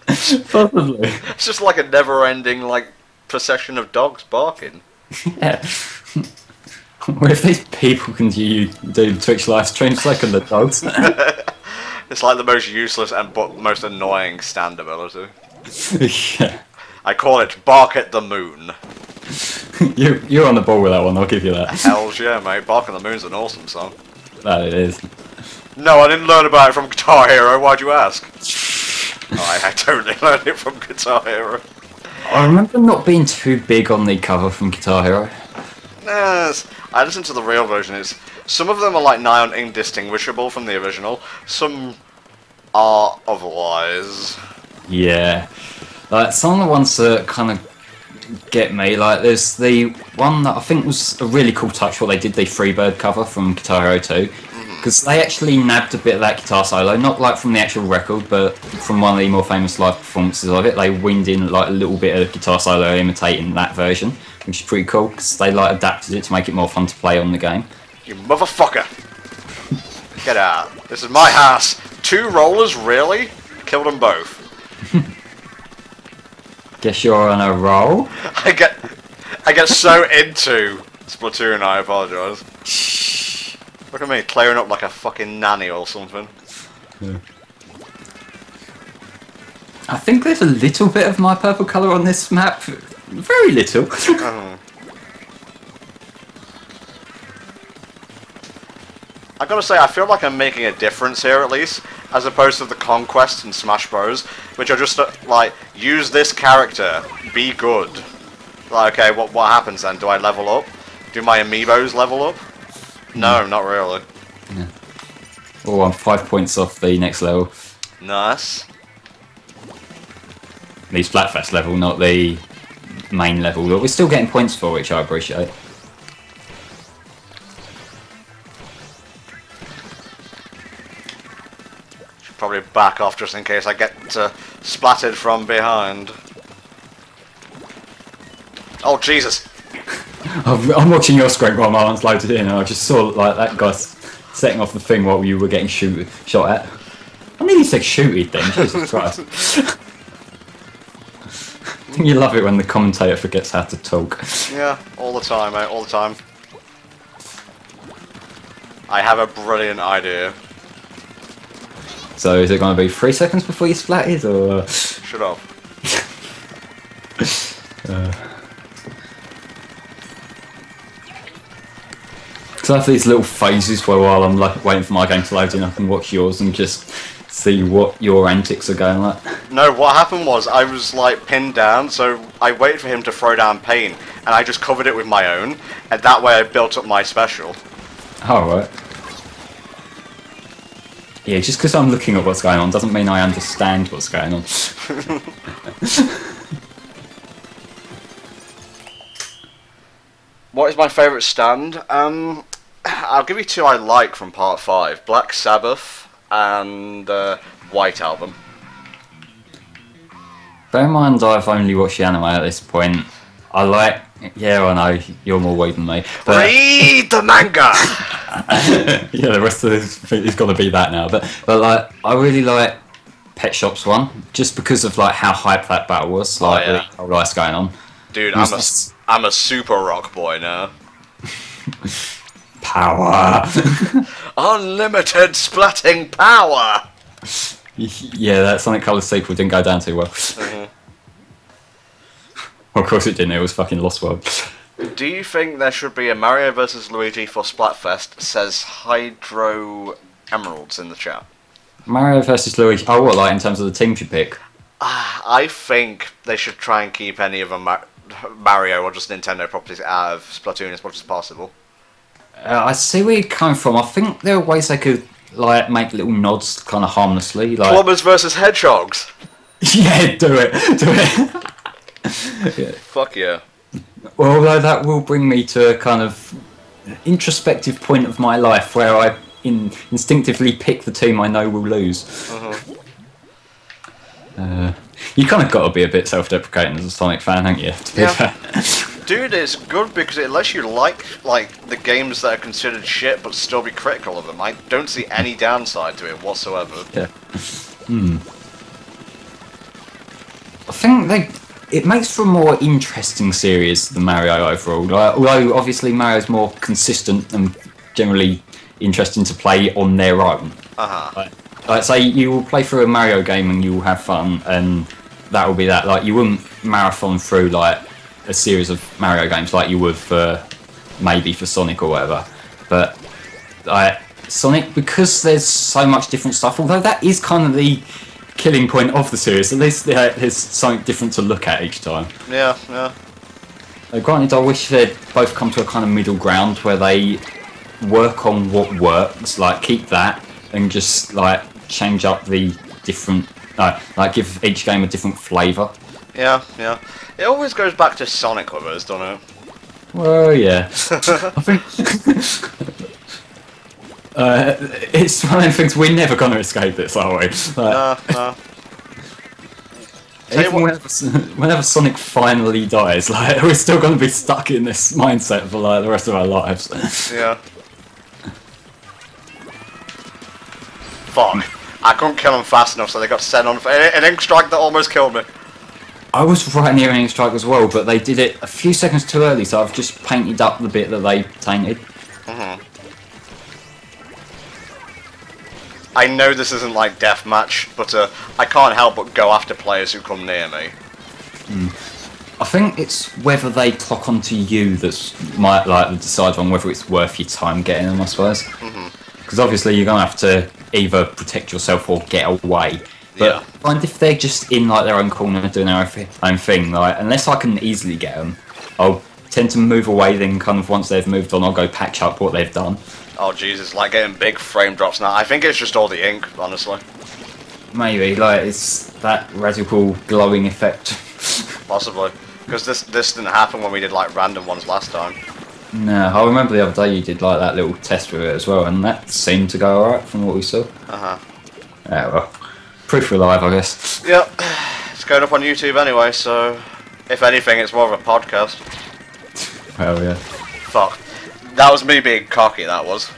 Possibly. It's just like a never-ending like procession of dogs barking. Yeah. What if these people can do Twitch live streams like the dogs? It's like the most useless and most annoying stand ability. Yeah. I call it Bark at the Moon. You're on the ball with that one, I'll give you that. Hells yeah, mate. Bark at the Moon's an awesome song. That it is. No, I didn't learn about it from Guitar Hero, why'd you ask? Oh, I totally learned it from Guitar Hero. I remember not being too big on the cover from Guitar Hero. Yes, I listened to the real version. Some of them are like nigh on indistinguishable from the original. Some are otherwise. Yeah. Like, some of the ones that kind of get me, like, there's the one that I think was a really cool touch, what they did, the Freebird cover from Guitar Hero 2. Because they actually nabbed a bit of that guitar solo, not like from the actual record, but from one of the more famous live performances of it. They winged in like a little bit of guitar solo imitating that version, which is pretty cool because they like adapted it to make it more fun to play on the game. You motherfucker! Get out. This is my house. 2 rollers, really? Killed them both. Guess you're on a roll. I get so into Splatoon, I apologise. Look at me, clearing up like a fucking nanny or something. Yeah. I think there's a little bit of my purple colour on this map. Very little. I gotta say, I feel like I'm making a difference here at least, as opposed to the Conquest and Smash Bros, which are just like, use this character, be good. Like, okay, what happens then? Do I level up? Do my amiibos level up? No, not really. Yeah. Oh, I'm 5 points off the next level. Nice. The Splatfest level, not the main level, but we're still getting points for, which I appreciate. Should probably back off just in case I get splattered from behind. Oh, Jesus! I'm watching your screen while my one's loaded in, and I just saw like that guy setting off the thing while you were getting shot at. I nearly said shooted then, Jesus Christ. I think you love it when the commentator forgets how to talk. Yeah, all the time, mate, all the time. I have a brilliant idea. So is it going to be 3 seconds before you splatted, or...? Shut up. Because I have these little phases where while I'm like waiting for my game to load in, I can watch yours and just see what your antics are going like. No, what happened was I was like pinned down, so I waited for him to throw down pain, and I just covered it with my own, and that way I built up my special. Oh, right. Yeah, just because I'm looking at what's going on doesn't mean I understand what's going on. What is my favourite stand? I'll give you 2 I like from Part 5. Black Sabbath and White Album. Bear in mind I've only watched the anime at this point. I like... Yeah, I know, you're more weird than me. But... Read the manga! Yeah, the rest of this is got to be that now. But like, I really like Pet Shop's one, just because of like how hype that battle was. Like, the whole ice going on. Dude, I'm a super rock boy now. Power. unlimited splatting power. Yeah, that Sonic Colors sequel didn't go down too well. Well, of course it didn't. It was fucking Lost World. Do you think there should be a Mario vs Luigi for Splatfest? Says Hydro Emeralds in the chat. Mario versus Luigi. Oh, what, like in terms of the teams you pick? I think they should try and keep any of them Mario or just Nintendo properties out of Splatoon as much as possible. I see where you're coming from. I think there are ways they could like make little nods kind of harmlessly. Like Plumbers versus Hedgehogs. Yeah, do it. Do it. Yeah. Fuck yeah. Well, although that will bring me to a kind of introspective point of my life where I instinctively pick the team I know will lose. You kind of got to be a bit self-deprecating as a Sonic fan, haven't you? To be fair. Dude, it's good because it lets you like the games that are considered shit but still be critical of them. I don't see any downside to it whatsoever. Yeah. I think it makes for a more interesting series than Mario overall. Like, although obviously Mario's more consistent and generally interesting to play on their own. Like say you will play through a Mario game and you will have fun, and that will be that. Like you wouldn't marathon through like a series of Mario games like you would for maybe for Sonic or whatever. But like Sonic, because there's so much different stuff. Although that is kind of the killing point of the series. At least there's something different to look at each time. Yeah, yeah. Granted, I wish they'd both come to a kind of middle ground where they work on what works, like keep that, and just like change up the different, like give each game a different flavour. Yeah, yeah. It always goes back to Sonic with us, doesn't it? Well, yeah. I think it's one of them things we're never going to escape this, are we? Like, no. Even whenever Sonic finally dies, like we're still going to be stuck in this mindset for like the rest of our lives. Yeah. Fuck. I couldn't kill him fast enough, so they got sent on an ink strike that almost killed me. I was right near an ink strike as well, but they did it a few seconds too early, so I've just painted up the bit that they tainted. I know this isn't like deathmatch, but I can't help but go after players who come near me. I think it's whether they clock onto you that's might like decide on whether it's worth your time getting them, I suppose. Because obviously you're gonna have to either protect yourself or get away. But find if they're just in like their own corner doing their own thing, like unless I can easily get them, I'll tend to move away. Then kind of once they've moved on, I'll go patch up what they've done. Oh Jesus, like getting big frame drops now. I think it's just all the ink, honestly. Maybe, like it's that radical glowing effect. Possibly. Because this didn't happen when we did like random ones last time. No, I remember the other day you did like that little test with it as well, and that seemed to go alright from what we saw. Yeah, well, proof we're live, I guess. Yep, it's going up on YouTube anyway, so if anything, it's more of a podcast. Well, yeah. Fuck. That was me being cocky, that was.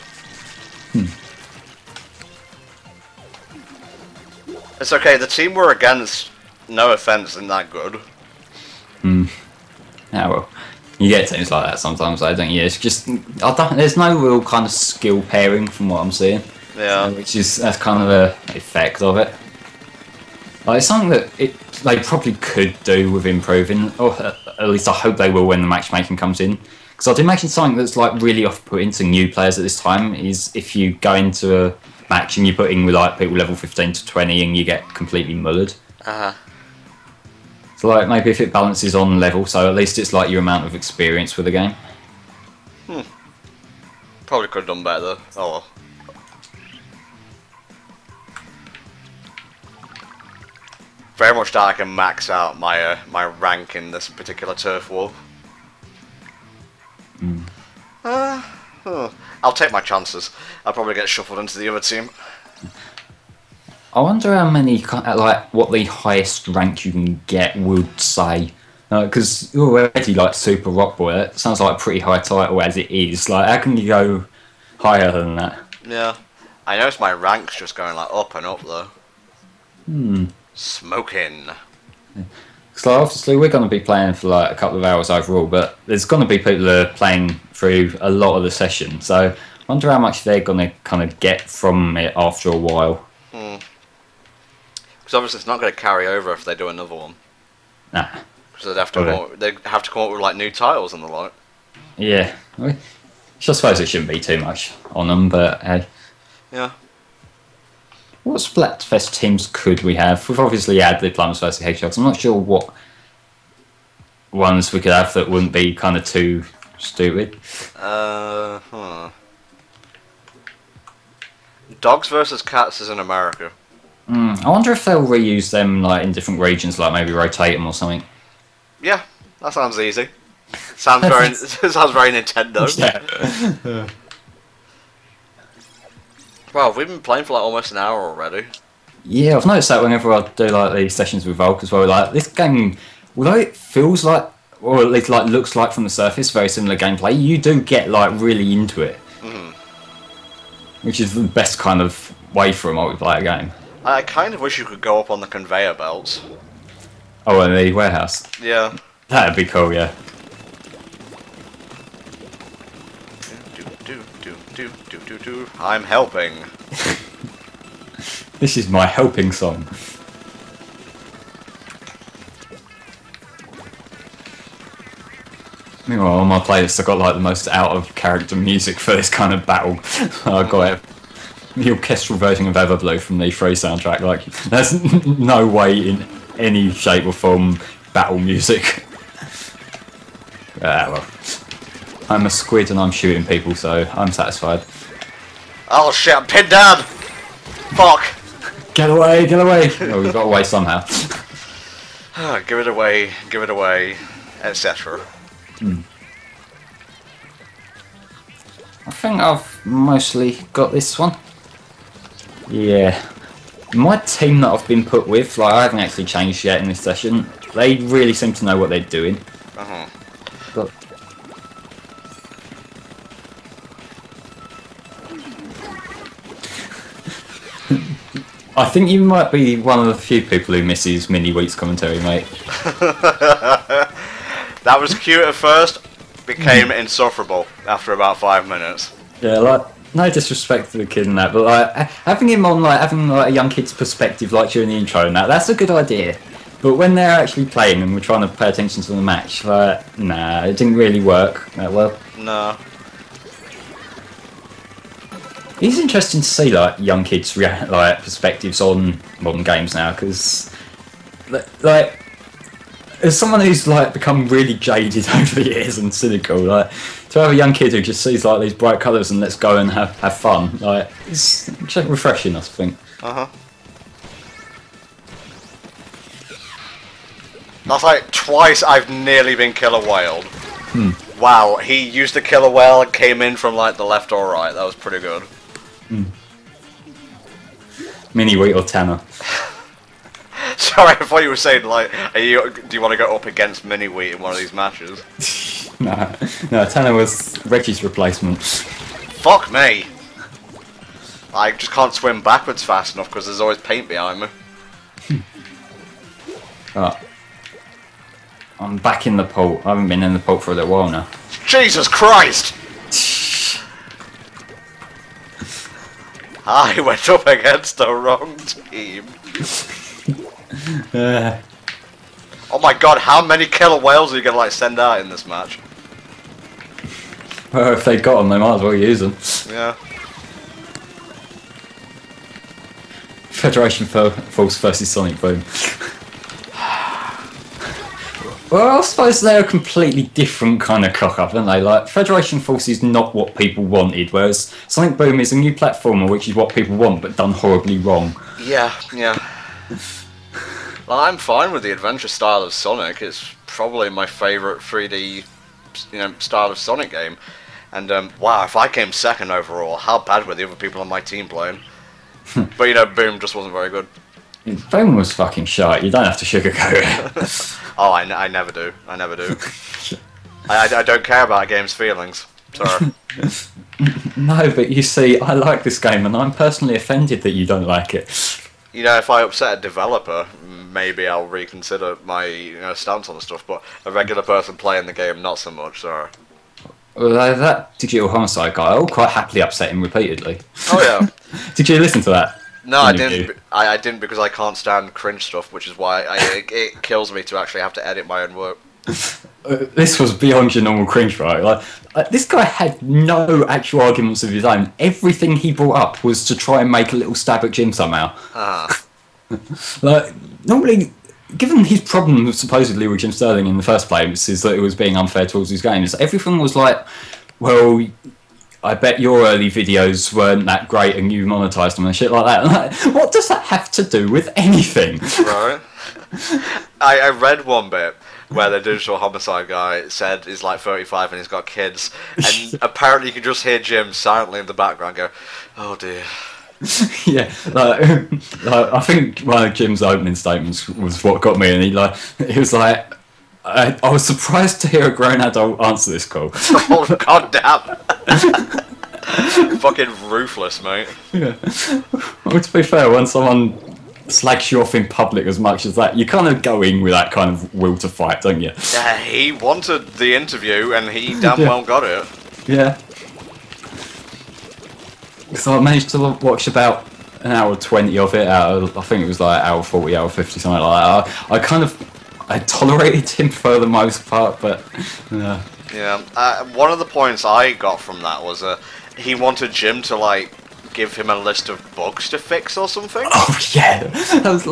It's okay, the team we're against, no offense, isn't that good. Yeah, well, you get teams like that sometimes, though, don't you? It's just, there's no real kind of skill pairing from what I'm seeing. Yeah. That's kind of the effect of it. Like, it's something that they probably could do with improving, or at least I hope they will when the matchmaking comes in. Because I'd imagine something that's like really off-putting to new players at this time is if you go into a match and you put in with like people level 15 to 20 and you get completely mullered. So like maybe if it balances on level, so at least it's like your amount of experience with the game. Probably could have done better though. Oh well. Very much that I can max out my my rank in this particular turf war. I'll take my chances. I'll probably get shuffled into the other team. I wonder how many, like, what the highest rank you can get would say. Because you're already, like, Super Rock Boy. That sounds like a pretty high title as it is. Like, how can you go higher than that? Yeah. I noticed my rank's just going, like, up and up, though. Smoking. So obviously we're going to be playing for like a couple of hours overall, but there's going to be people that are playing through a lot of the session. So Wonder how much they're gonna kind of get from it after a while. Because obviously it's not going to carry over if they do another one. Nah. Because they'd have to come up with like new titles and the like. Yeah. I suppose it shouldn't be too much on them, but hey. Yeah. What Splatfest teams could we have? We've obviously had the Plumbers vs Hedgehogs. I'm not sure what ones we could have that wouldn't be kind of too stupid. Dogs versus cats is in America. I wonder if they'll reuse them like in different regions, like maybe rotate them or something. Yeah, that sounds easy. Sounds very sounds very Nintendo. Yeah. Well, we've been playing for like almost an hour already. Yeah, I've noticed that whenever I do like these sessions with Volk as well. Like this game, although it feels like, or at least like looks like from the surface, very similar gameplay, you do get like really into it, which is the best kind of way for a multiplayer game. I kind of wish you could go up on the conveyor belts. Oh, in the warehouse. Yeah. That'd be cool, yeah. I'm helping. This is my helping song. Meanwhile, on my playlist, I've got like the most out of character music for this kind of battle. I've got the orchestral version of Everblue from the Free soundtrack. Like, there's no way in any shape or form battle music. Well, I'm a squid and I'm shooting people, so I'm satisfied. Oh shit, I'm pinned down! Fuck! Get away, get away! Oh, we've got away somehow. Give it away, etc. I think I've mostly got this one. Yeah. My team that I've been put with, like I haven't actually changed yet in this session, they really seem to know what they're doing. But I think you might be one of the few people who misses Mini Wheat's commentary, mate. That was cute at first, became insufferable after about 5 minutes. Yeah, like, no disrespect to the kid and that, but like, having him on, like, having like a young kid's perspective, like during the intro and that's a good idea. But when they're actually playing and we're trying to pay attention to the match, like, nah, it didn't really work that well. No. It's interesting to see like young kids' like perspectives on modern games now, because like as someone who's like become really jaded over the years and cynical, like to have a young kid who just sees like these bright colours and let's go and have fun, like it's refreshing, I think. That's like twice I've nearly been killer whaled. Wow, he used the killer whale and came in from like the left or right. That was pretty good. Mini Wheat or Tanner? Sorry, I thought you were saying like, do you want to go up against Mini Wheat in one of these matches? No, Tanner was Reggie's replacement. Fuck me! I just can't swim backwards fast enough because there's always paint behind me. I'm back in the port. I haven't been in the port for a little while now. Jesus Christ! I went up against the wrong team. Oh my god, how many killer whales are you gonna like send out in this match? Well, if they got them, they might as well use them. Yeah. Federation Force versus Sonic Boom. Well, I suppose they're a completely different kind of cock-up, aren't they? Like, Federation Force is not what people wanted, whereas Sonic Boom is a new platformer, which is what people want, but done horribly wrong. Yeah. Well, I'm fine with the adventure style of Sonic. It's probably my favourite 3D, style of Sonic game. And, wow, if I came second overall, how bad were the other people on my team playing? But, Boom just wasn't very good. Boom was fucking shite. You don't have to sugarcoat it. Oh, I never do. I never do. I don't care about a game's feelings. Sorry. No, but you see, I like this game, and I'm personally offended that you don't like it. If I upset a developer, maybe I'll reconsider my stance on the stuff. But a regular person playing the game, not so much. Sorry. Well, that digital homicide guy, I'll quite happily upset him repeatedly. Oh yeah. Did you listen to that? No, I didn't. I didn't because I can't stand cringe stuff, which is why it kills me to actually have to edit my own work. This was beyond your normal cringe, right? Like, this guy had no actual arguments of his own. Everything he brought up was to try and make a little stab at Jim somehow. Like, normally, given his problem supposedly with Jim Sterling in the first place is that it was being unfair towards his games, everything was like, well, I bet your early videos weren't that great and you monetised them and shit like that. Like, what does that have to do with anything? Right. I read one bit where the digital homicide guy said he's like 35 and he's got kids, and apparently you can just hear Jim silently in the background go, "Oh dear." Yeah, I think one of Jim's opening statements was what got me, and he was like, I was surprised to hear a grown adult answer this call. Oh god damn. Fucking ruthless, mate. Yeah. Well, to be fair, when someone slags you off in public as much as that, you kind of go in with that kind of will to fight, don't you? Yeah, he wanted the interview and he damn well got it. Yeah. So I managed to watch about an hour 20 of it out of, I think it was like hour 40, hour 50, something like that. I tolerated him for the most part, but yeah. One of the points I got from that was he wanted Jim to like give him a list of bugs to fix or something. Oh yeah, that was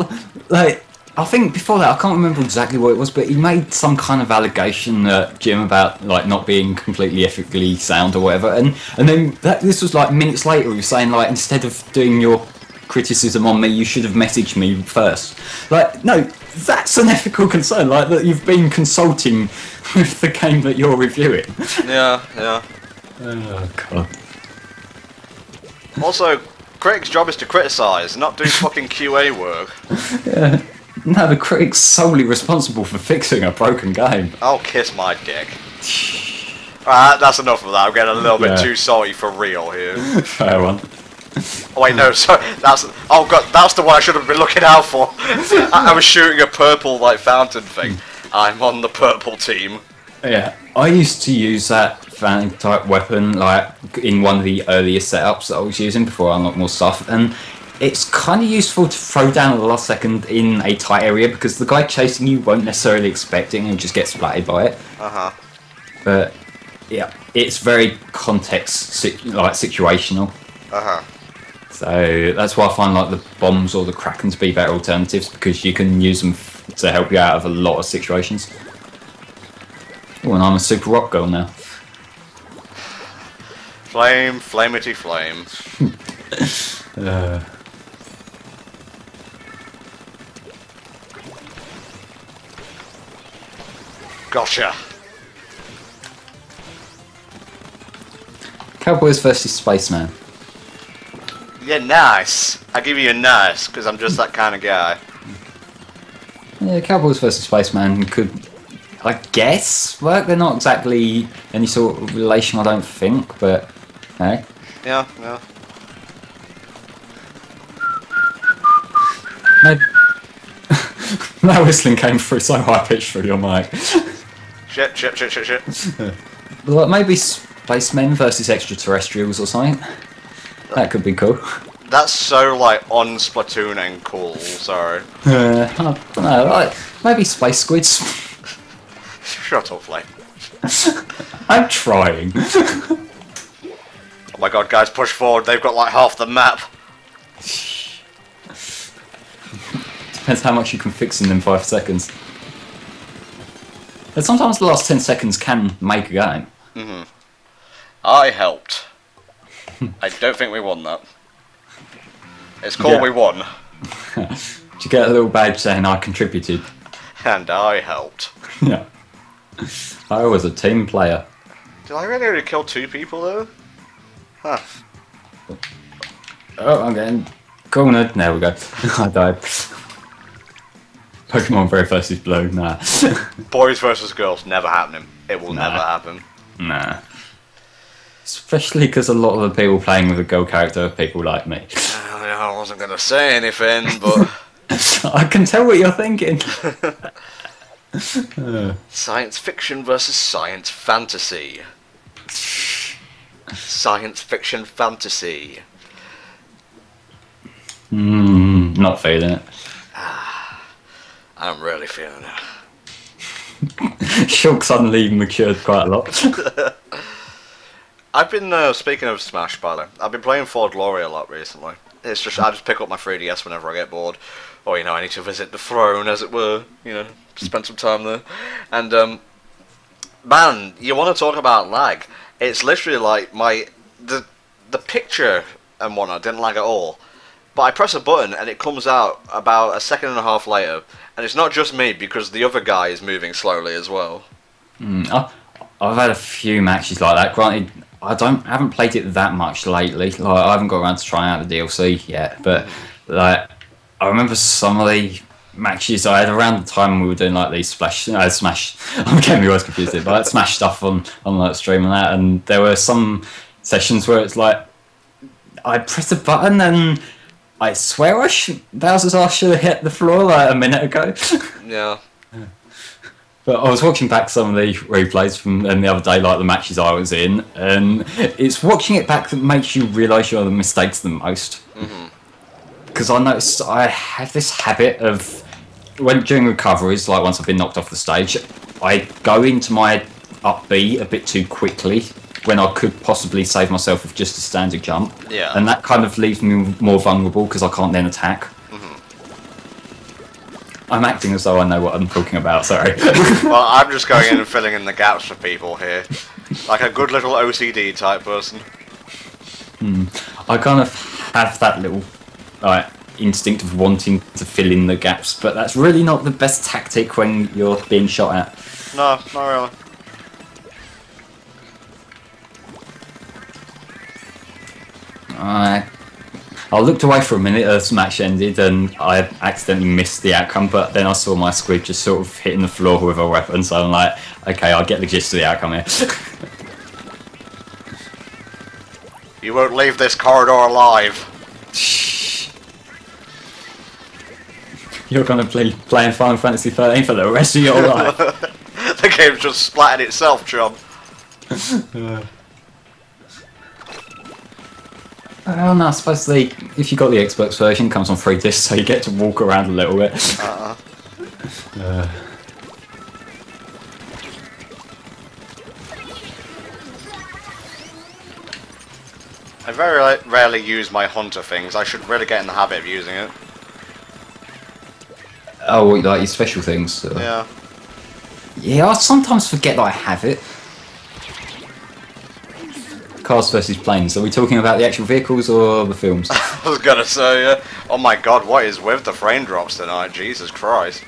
like I think before that I can't remember exactly what it was, but he made some kind of allegation at Jim about like not being completely ethically sound or whatever, and then this was like minutes later. He was saying like instead of doing your criticism on me, you should have messaged me first. Like, no, that's an ethical concern. Like that you've been consulting with the game that you're reviewing. Yeah. Oh god. Also, critic's job is to criticise, not do fucking QA work. Yeah. No, the critic's solely responsible for fixing a broken game. I'll kiss my dick. Alright, that's enough of that. I'm getting a little bit too salty for real here. Fair one. Oh wait, no, sorry. Oh god, that's the one I should have been looking out for. I was shooting a purple like fountain thing. I'm on the purple team. Yeah, I used to use that fountain type weapon like in one of the earlier setups that I was using before I unlocked more stuff, and it's kind of useful to throw down at the last second in a tight area because the guy chasing you won't necessarily expect it and just get splatted by it. But yeah, it's very context situational. So that's why I find like the bombs or the Krakens be better alternatives because you can use them to help you out of a lot of situations. Oh, and I'm a super rock girl now. Flame, flamity flame. Gotcha. Cowboys versus Spaceman. Yeah, nice. I give you a nice because I'm just that kind of guy. Yeah, Cowboys versus Spaceman could, I guess, work. They're not exactly any sort of relation, I don't think, but hey. Yeah. No, that whistling came through so high pitched through your mic. Shit. Like maybe Spacemen versus extraterrestrials or something. That could be cool. That's so like on Splatoon and cool. Sorry. I don't know. Like maybe space squids. Shut up, Flame. I'm trying. Oh my god, guys, push forward. They've got like half the map. Depends how much you can fix in them 5 seconds. But sometimes the last 10 seconds can make a game. I helped. I don't think we won that. It's cool, we won. Did you get a little badge saying I contributed? And I helped. Yeah. I was a team player. Did I really only kill 2 people though? Huh. Oh, I'm getting cornered. There we go. I died. Pokemon very versus Blue, nah. Boys versus girls, never happening. It will never happen. Nah. Especially because a lot of the people playing with a girl character are people like me. I wasn't going to say anything, but... I can tell what you're thinking. Science fiction versus science fantasy. Science fiction fantasy. Not feeling it. I'm really feeling it. Shulk suddenly matured quite a lot. I've been, speaking of Smash, by the way, I've been playing Ford Glory a lot recently. It's just, I just pick up my 3DS whenever I get bored. Or, you know, I need to visit the throne, as it were, you know, spend some time there. And, man, you want to talk about lag. It's literally like the picture and whatnot didn't lag at all. But I press a button and it comes out about a second and a half later. And it's not just me, because the other guy is moving slowly as well. I've had a few matches like that. Granted, I haven't played it that much lately. Like, I haven't got around to trying out the DLC yet. But like, I remember some of the matches I had around the time we were doing like these Smash. I'm getting me always confused here, but like Smash stuff on like stream and that. And there were some sessions where it's like I press a button and I swear Bowser's ass should have hit the floor like a minute ago. Yeah. But I was watching back some of the replays from the other day, like the matches I was in, and it's watching it back that makes you realise your mistakes the most. Because I noticed I have this habit of, during recoveries, like once I've been knocked off the stage, I go into my up B a bit too quickly when I could possibly save myself with just a standard jump. Yeah. And that kind of leaves me more vulnerable because I can't then attack. I'm acting as though I know what I'm talking about, sorry. Well, I'm just going in and filling in the gaps for people here. Like a good little OCD type person. I kind of have that little instinct of wanting to fill in the gaps, but that's really not the best tactic when you're being shot at. No, not really. I looked away for a minute as the match ended and I accidentally missed the outcome, but then I saw my squid just sort of hitting the floor with a weapon, so I'm like, okay, I'll get the gist of the outcome here. You won't leave this corridor alive. You're going to be playing Final Fantasy 13 for the rest of your life. The game's just splattered itself, John. Well, no, I suppose if you got the Xbox version, it comes on 3 discs, so you get to walk around a little bit. I very rarely use my hunter things. I should really get in the habit of using it. Oh, like your special things? Yeah. Yeah, I sometimes forget that I have it. Cars versus planes. Are we talking about the actual vehicles or the films? I was gonna say, yeah. Oh my god, what is with the frame drops tonight? Jesus Christ.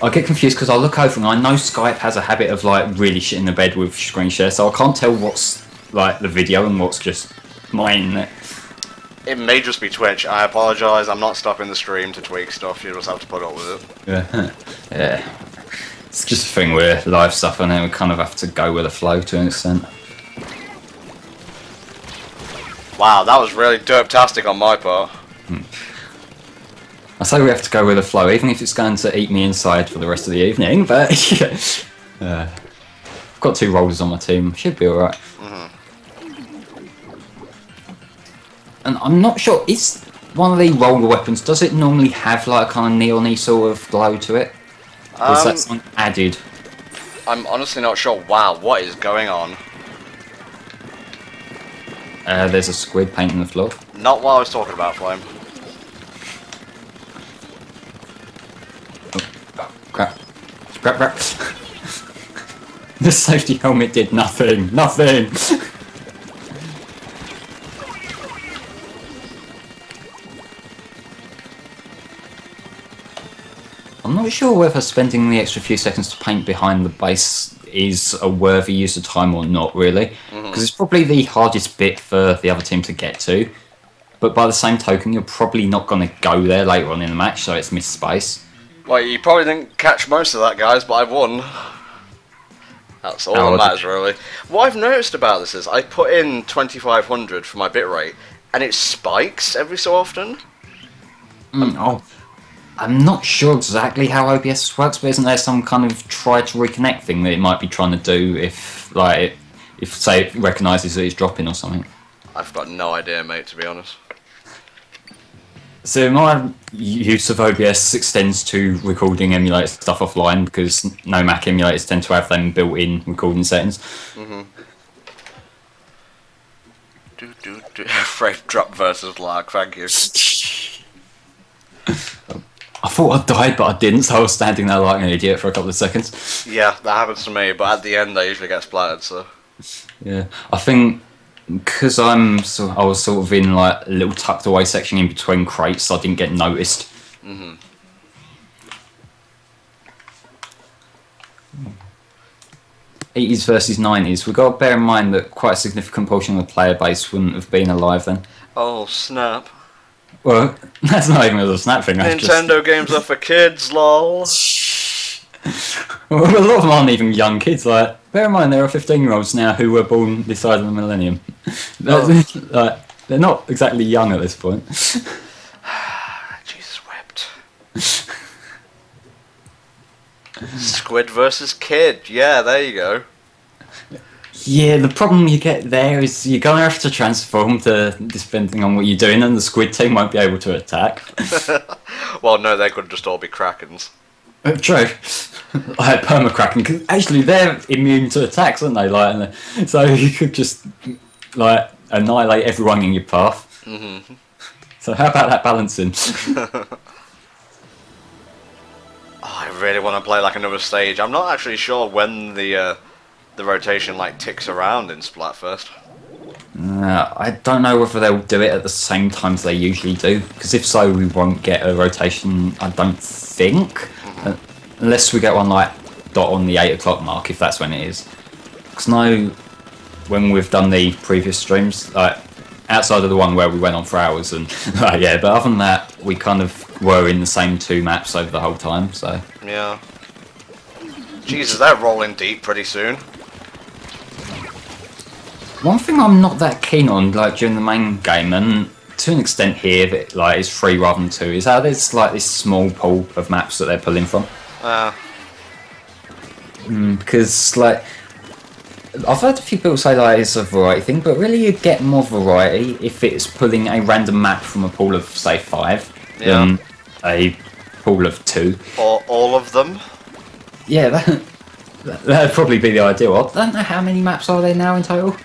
I get confused because I look over and I know Skype has a habit of like really shitting the bed with screen share, so I can't tell what's like the video and what's just my internet. It may just be Twitch. I apologise, I'm not stopping the stream to tweak stuff, you just have to put up with it. Yeah. It's just a thing where live stuff and then we kind of have to go with the flow to an extent. Wow, that was really derptastic on my part. I say we have to go with the flow, even if it's going to eat me inside for the rest of the evening, but I've got 2 rollers on my team, should be alright. And I'm not sure, is one of the roller weapons, does it normally have like a kind of neon-y sort of glow to it? Or is that something added? I'm honestly not sure. Wow, what is going on? There's a squid painting the floor. Not what I was talking about, Flame. Oh, crap. Crap. The safety helmet did nothing. Nothing! I'm not sure whether spending the extra few seconds to paint behind the base is a worthy use of time or not, really. Because it's probably the hardest bit for the other team to get to. But by the same token, you're probably not going to go there later on in the match, so it's missed space. Well, you probably didn't catch most of that, guys, but I've won. That's all that matters, really. What I've noticed about this is I put in 2500 for my bitrate, and it spikes every so often. I'm not sure exactly how OBS works, but isn't there some kind of try to reconnect thing that it might be trying to do if if say it recognises that it's dropping or something. I've got no idea, mate, to be honest. So my use of OBS extends to recording emulated stuff offline because no Mac emulators tend to have them built-in recording settings. Frame drop versus lag, thank you. I thought I died, but I didn't, so I was standing there like an idiot for a couple of seconds. Yeah, that happens to me, but at the end I usually get splattered, so... Yeah, I think because I was sort of in like a little tucked away section in between crates, so I didn't get noticed. 80s versus 90s. We've got to bear in mind that quite a significant portion of the player base wouldn't have been alive then. Oh, snap. Well, that's not even a snap thing. Nintendo games are for kids, lol. Well, a lot of them aren't even young kids. Like, bear in mind there are 15-year-olds now who were born this side of the millennium. Like, they're not exactly young at this point. Jesus wept. Squid versus kid. Yeah, there you go. Yeah, the problem you get there is you're going to have to transform to depending on what you're doing, and the squid team won't be able to attack. Well, no, they could just all be krakens. True. Like perma-kraken, because actually they're immune to attacks, aren't they? Like, so you could just like annihilate everyone in your path. So how about that balancing? I really want to play like another stage. I'm not actually sure when the rotation like ticks around in Splatfest. I don't know whether they'll do it at the same time as they usually do, because if so, we won't get a rotation. I don't think, unless we get one like dot on the 8 o'clock mark, if that's when it is. Because no, when we've done the previous streams, like outside of the one where we went on for hours, and yeah, but other than that, we kind of were in the same 2 maps over the whole time. So yeah. Jesus, they're rolling deep pretty soon. One thing I'm not that keen on, like during the main game, and to an extent here, that like is 3 rather than 2, is how there's like this small pool of maps that they're pulling from. Because like I've heard a few people say like it's a variety thing, but really you get more variety if it's pulling a random map from a pool of say 5 than a pool of 2. Or all of them. Yeah, that'd probably be the ideal. I don't know how many maps are there now in total.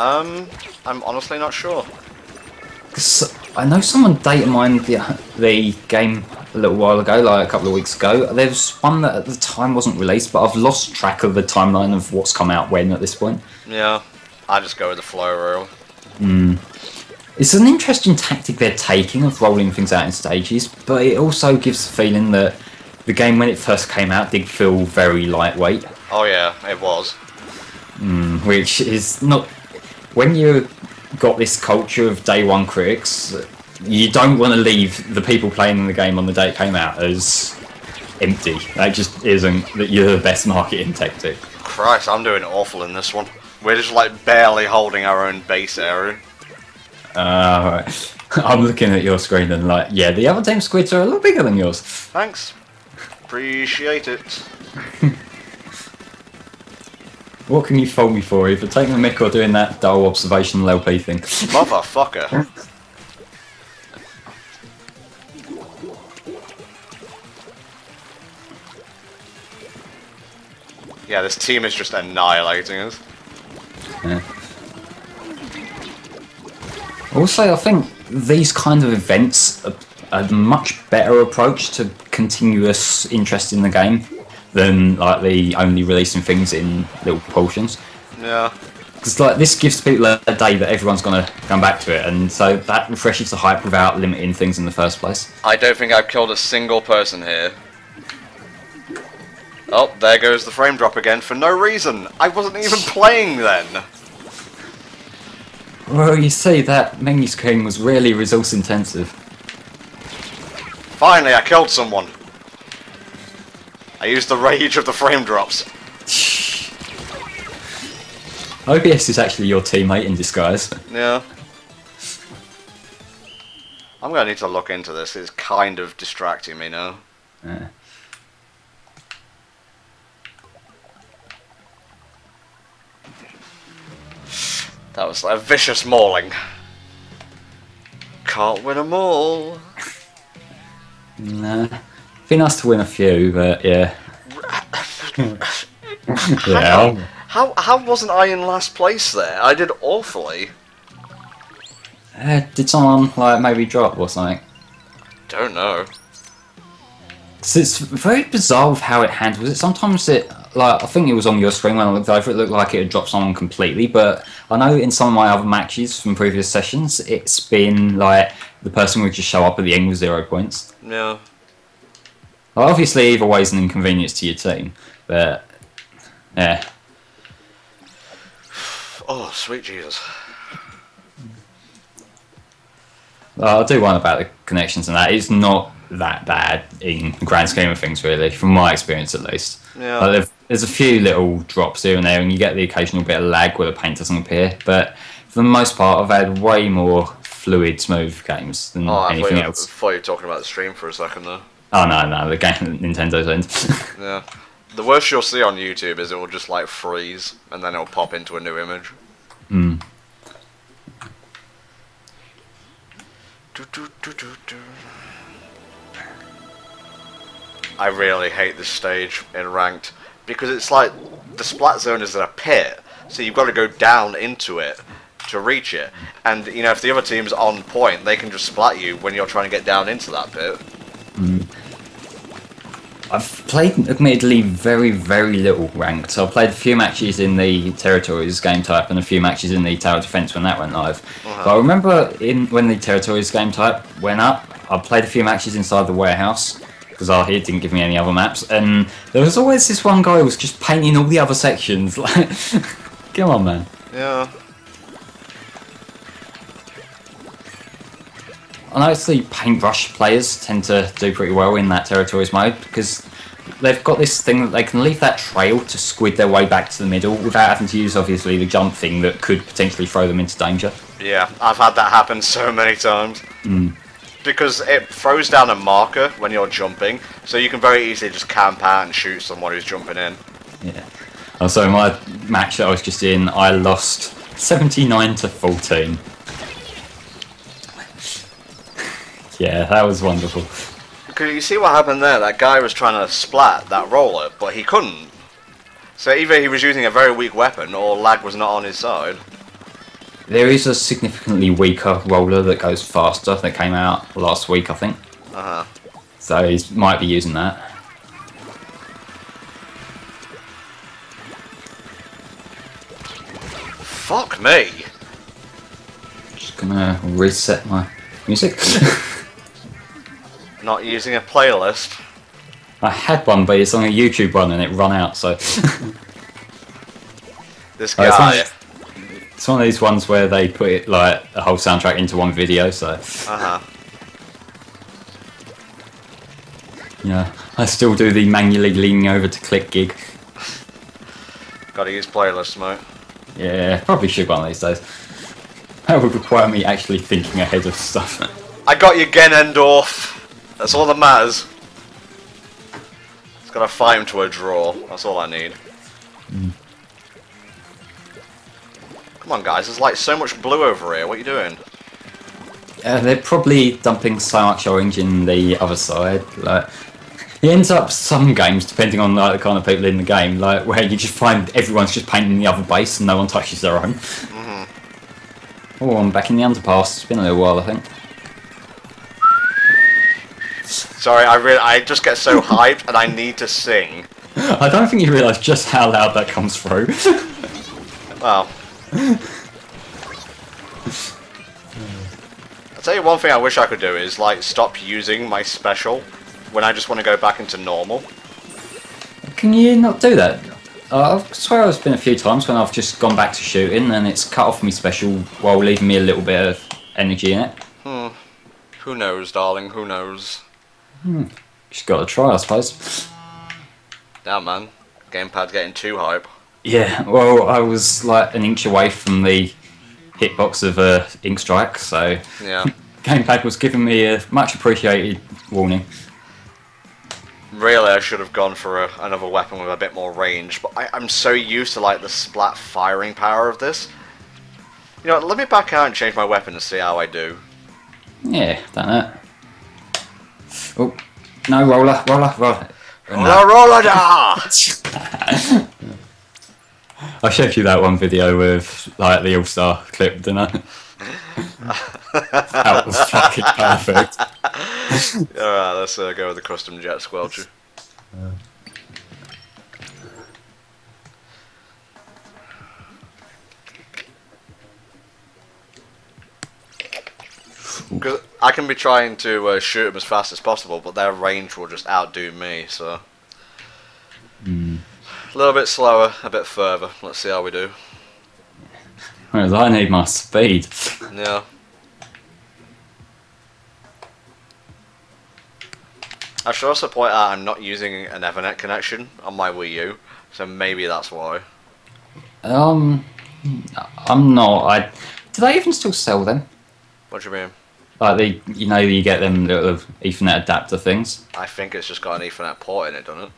I'm honestly not sure. Cause I know someone data mined the game a little while ago, like a couple of weeks ago. There was one that at the time wasn't released, but I've lost track of the timeline of what's come out when at this point. Yeah, I just go with the flow rule. It's an interesting tactic they're taking of rolling things out in stages, but it also gives the feeling that the game when it first came out did feel very lightweight. Oh yeah, it was. Which is not... When you got this culture of day one critics, you don't want to leave the people playing the game on the day it came out as empty. That just isn't the best marketing tactic. Christ, I'm doing awful in this one. We're just like barely holding our own base area. Right. I'm looking at your screen and like, yeah, the other team squids are a lot bigger than yours. Thanks. Appreciate it. What can you fault me for, either taking a mick or doing that dull observational LP thing? Motherfucker. Yeah, this team is just annihilating us. Yeah. Also, I think these kind of events are a much better approach to continuous interest in the game than like the only releasing things in little portions. Yeah. Because like this gives people a day that everyone's going to come back to it, and so that refreshes the hype without limiting things in the first place. I don't think I've killed a single person here. Oh, there goes the frame drop again for no reason. I wasn't even playing then. Well, you see, that menu screen was really resource intensive. Finally, I killed someone. I used the rage of the frame drops. OBS is actually your teammate in disguise. Yeah. I'm gonna need to look into this. It's kind of distracting me now. Yeah. That was like a vicious mauling. Can't win them all. Nah. Be nice to win a few, but yeah. Yeah. How wasn't I in last place there? I did awfully. Did someone like maybe drop or something? Don't know. So it's very bizarre with how it handles it. Sometimes it, like, I think it was on your screen when I looked over, it looked like it had dropped someone completely, but I know in some of my other matches from previous sessions, it's been like the person would just show up at the end with 0 points. Yeah. Well, obviously, either way is an inconvenience to your team, but yeah. Oh, sweet Jesus. Well, I do worry about the connections and that. It's not that bad in the grand scheme of things, really, from my experience at least. Yeah. Like, there's a few little drops here and there, and you get the occasional bit of lag where the paint doesn't appear, but for the most part, I've had way more fluid, smooth games than anything else. I thought you were talking about the stream for a second there. Oh, no, the game at Nintendo's end. Yeah. The worst you'll see on YouTube is it will just like freeze, and then it'll pop into a new image. Hmm. I really hate this stage in ranked because it's like the splat zone is in a pit, so you've got to go down into it to reach it. And you know, if the other team's on point, they can just splat you when you're trying to get down into that pit. Mm. I've played, admittedly, very, very little ranked. So I've played a few matches in the Territories game type and a few matches in the Tower Defense when that went live. But I remember when the Territories game type went up, I played a few matches inside the warehouse because it didn't give me any other maps. And there was always this one guy who was just painting all the other sections. Like, come on, man. Yeah. I noticed the paintbrush players tend to do pretty well in that Territories mode because they've got this thing that they can leave that trail to squid their way back to the middle without having to use, obviously, the jump thing that could potentially throw them into danger. Yeah, I've had that happen so many times. Mm. Because it throws down a marker when you're jumping, so you can very easily just camp out and shoot someone who's jumping in. Yeah. Also, my match that I was just in, I lost 79-14. Yeah, that was wonderful. Because you see what happened there? That guy was trying to splat that roller, but he couldn't. So either he was using a very weak weapon, or lag was not on his side. There is a significantly weaker roller that goes faster that came out last week, I think. Uh-huh. So he might be using that. Fuck me! Just gonna reset my music. Not using a playlist. I had one, but it's on a YouTube one and it run out, so... This guy... It's one of these ones where they put it, like, a whole soundtrack into one video, so... Uh-huh. Yeah, I still do the manually leaning over to click gig. Gotta use playlists, mate. Yeah, probably should one of these days. That would require me actually thinking ahead of stuff. I got you again, Endorf. That's all that matters. Just gotta fight him to a draw. That's all I need. Mm. Come on, guys. There's like so much blue over here. What are you doing? They're probably dumping so much orange in the other side. Like, it ends up some games, depending on like, the kind of people in the game, like where you just find everyone's just painting the other base and no one touches their own. Mm-hmm. Oh, I'm back in the underpass. It's been a little while, I think. Sorry, I just get so hyped and I need to sing. I don't think you realise just how loud that comes through. Well. I'll tell you one thing I wish I could do is like stop using my special when I just want to go back into normal. Can you not do that? I swear there's been a few times when I've just gone back to shooting and it's cut off me special while leaving me a little bit of energy in it. Who knows, darling, who knows? Just gotta try, I suppose. Damn, man. Gamepad getting too hype. Yeah, well, I was like an inch away from the hitbox of Ink Strike, so yeah. Gamepad was giving me a much appreciated warning. Really, I should have gone for another weapon with a bit more range, but I'm so used to like the splat firing power of this. You know what, let me back out and change my weapon and see how I do. Yeah, done it. Oh, no, roller. Roller da! I showed you that one video with like the All-Star clip, didn't I? That was fucking perfect. Alright, let's go with the custom jet squelcher. Because I can be trying to shoot them as fast as possible, but their range will just outdo me, so... A little bit slower, a bit further. Let's see how we do. Whereas I need my speed. Yeah. I should also point out I'm not using an Ethernet connection on my Wii U, so maybe that's why. I'm not. Do they even still sell them? What do you mean? Like you get them little Ethernet adapter things. I think it's just got an Ethernet port in it, doesn't it?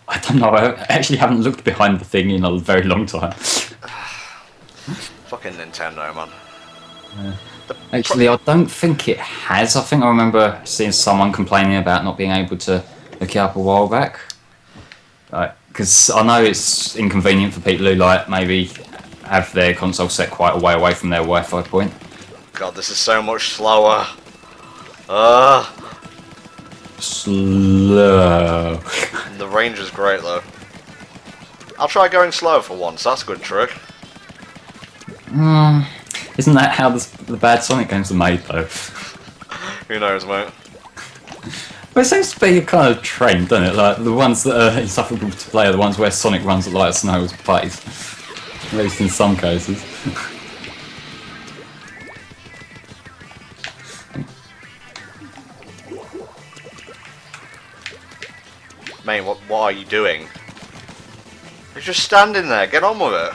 I don't know. I actually haven't looked behind the thing in a very long time. Fucking Nintendo, man. Actually, I don't think it has. I think I remember seeing someone complaining about not being able to look it up a while back. Because I know it's inconvenient for people who like maybe have their console set quite a way away from their Wi-Fi point. God, this is so much slower. Slow. The range is great though. I'll try going slow for once. That's a good trick. Isn't that how the bad Sonic games are made though? Who knows, mate? Well, it seems to be a kind of trend, doesn't it? Like the ones that are insufferable to play are the ones where Sonic runs at light as snow as plays. At least in some cases. Mate, what are you doing? You're just standing there. Get on with it.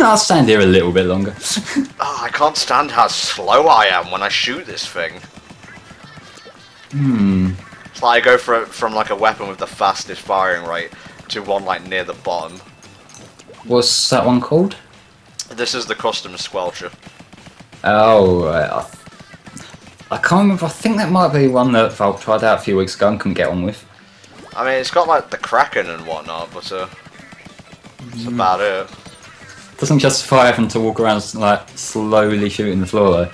I'll stand here a little bit longer. Oh, I can't stand how slow I am when I shoot this thing. It's like I go from like a weapon with the fastest firing rate to one like near the bottom. What's that one called? This is the custom squelcher. Oh, right. I can't remember. I think that might be one that Valve tried out a few weeks ago and couldn't get on with. I mean, it's got like the Kraken and whatnot, but that's about it. Doesn't justify having to walk around like slowly shooting the floor though.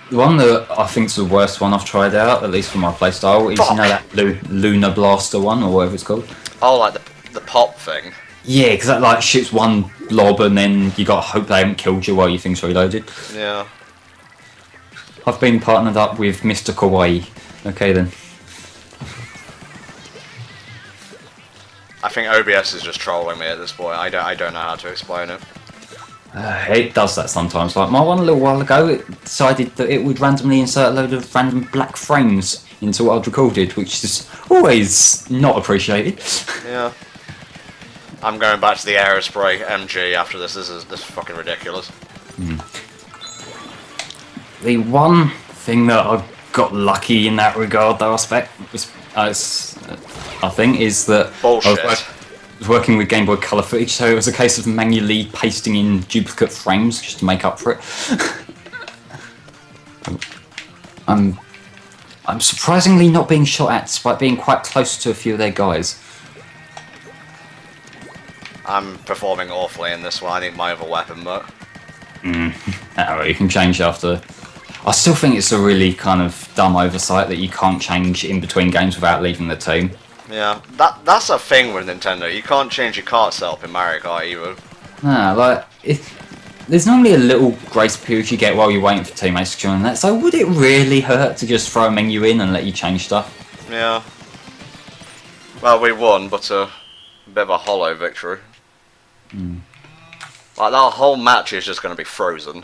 The one that I think's the worst one I've tried out, at least for my playstyle, is you know that Lunar Blaster one or whatever it's called. Oh, like the pop thing. Yeah, because that like shoots one blob and then you got to hope they haven't killed you while your thing's reloaded. Yeah. I've been partnered up with Mr. Kawaii. Okay then. I think OBS is just trolling me at this point. I don't know how to explain it. It does that sometimes. Like my one a little while ago, it decided that it would randomly insert a load of random black frames into what I'd recorded, which is always not appreciated. Yeah. I'm going back to the Aerospray MG after this. This is fucking ridiculous. The one thing that I got lucky in that regard, though, I think, is that Bullshit. I was working with Game Boy Color footage, so it was a case of manually pasting in duplicate frames just to make up for it. I'm surprisingly not being shot at, despite being quite close to a few of their guys. I'm performing awfully in this one. I need my other weapon, but... You can change after. I still think it's a really kind of dumb oversight that you can't change in between games without leaving the team. Yeah, that's a thing with Nintendo. You can't change your cart setup in Mario Kart either. There's normally a little grace period you get while you're waiting for teammates to join that, so would it really hurt to just throw a menu in and let you change stuff? Yeah. Well, we won, but a bit of a hollow victory. Like, that whole match is just going to be frozen.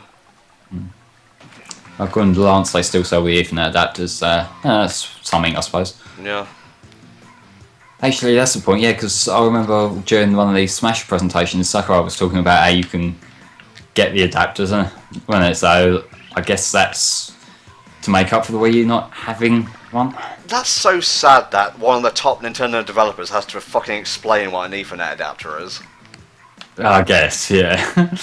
According to Lance, they still sell the Ethernet adapters. That's something, I suppose. Yeah. Actually, that's the point, yeah, because I remember during one of these Smash presentations, Sakurai was talking about how you can get the adapters, so I guess that's to make up for the Wii U not having one. That's so sad that one of the top Nintendo developers has to fucking explain what an Ethernet adapter is. I guess, yeah.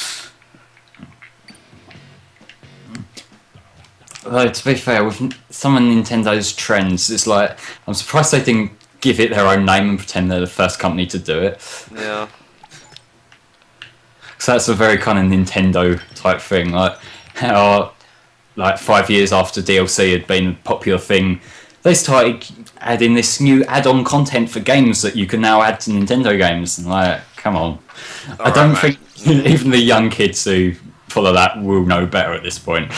Although, to be fair, with some of Nintendo's trends, it's like, I'm surprised they didn't give it their own name and pretend they're the first company to do it. Yeah. So that's a very kind of Nintendo type thing. Like, how, like 5 years after DLC had been a popular thing, they started adding this new add-on content for games that you can now add to Nintendo games. And like, come on. I don't think even the young kids who follow that will know better at this point.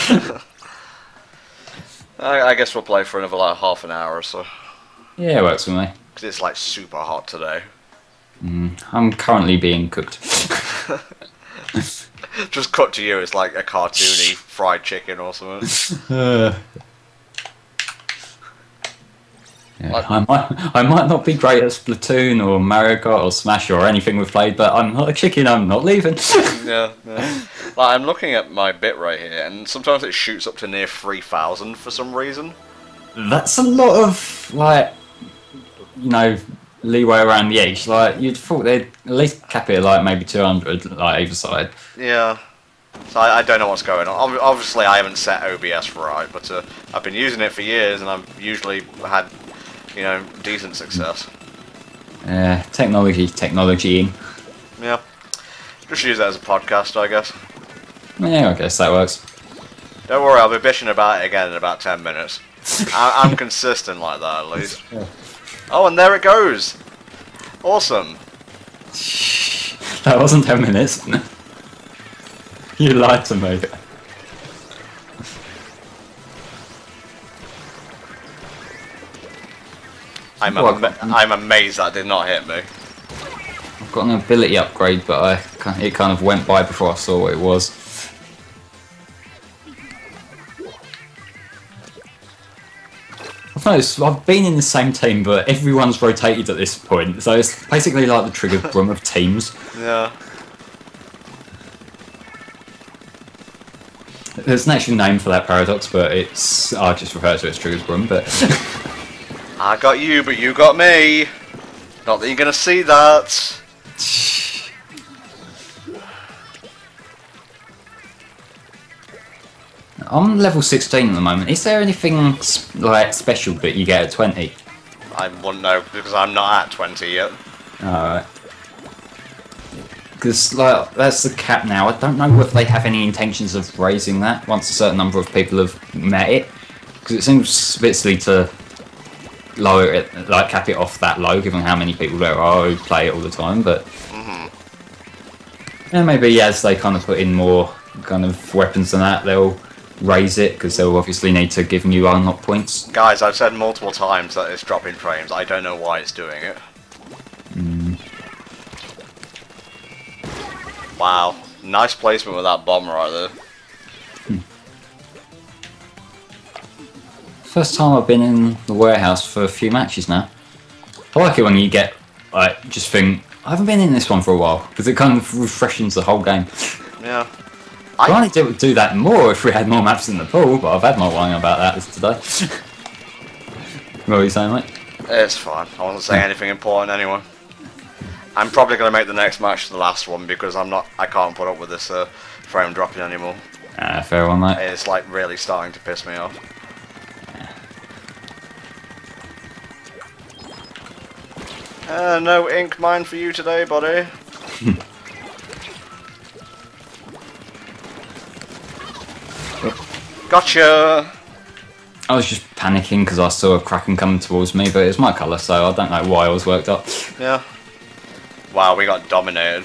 I guess we'll play for another like half an hour or so. Yeah, it works for me. Because it's like super hot today. I'm currently being cooked. Just cut to you, it's like a cartoony fried chicken or something. Yeah, I might not be great at Splatoon or Mario Kart or Smash or anything we've played, but I'm not a chicken, I'm not leaving. Yeah. Like, I'm looking at my bit right here, and sometimes it shoots up to near 3,000 for some reason. That's a lot of, like, you know, leeway around the edge. Like, you'd thought they'd at least cap it at, like, maybe 200, like, either side. Yeah. So I don't know what's going on. Obviously, I haven't set OBS right, but I've been using it for years, and I've usually had, you know, decent success. Technologying. Yeah. Just use that as a podcast, I guess. Yeah, I guess that works. Don't worry, I'll be bitching about it again in about 10 minutes. I'm consistent like that, at least. Oh, and there it goes! Awesome! That wasn't 10 minutes. You lied to me. I'm amazed that did not hit me. I've got an ability upgrade, but it kind of went by before I saw what it was. I've noticed I've been in the same team, but everyone's rotated at this point, so it's basically like the trigger brum of teams. Yeah. There's an actual name for that paradox, but I just refer to it as Trigger's Brum, but... I got you, but you got me! Not that you're gonna see that! I'm level 16 at the moment. Is there anything like special that you get at 20? I wouldn't know, because I'm not at 20 yet. Alright. Because like, that's the cap now. I don't know if they have any intentions of raising that once a certain number of people have met it. Because it seems a bit silly to lower it, like cap it off that low, given how many people there are who play it all the time. But yeah, maybe as they kind of put in more kind of weapons than that, they'll raise it, because they'll obviously need to give you unlock points. Guys, I've said multiple times that it's dropping frames. I don't know why it's doing it. Wow, nice placement with that bomb right there. First time I've been in the warehouse for a few matches now. I like it when you get, like, just think, I haven't been in this one for a while, because it kind of refreshes the whole game. Yeah. I only do that more if we had more maps in the pool, but I've had my whining about that today. What were you saying, mate? It's fine. I wasn't saying anything important anyway. I'm probably going to make the next match the last one, because I can't put up with this frame dropping anymore. Fair one, mate. It's like really starting to piss me off. No ink mine for you today, buddy. Gotcha! I was just panicking because I saw a Kraken coming towards me, but it's my colour, so I don't know why I was worked up. Yeah. Wow, we got dominated.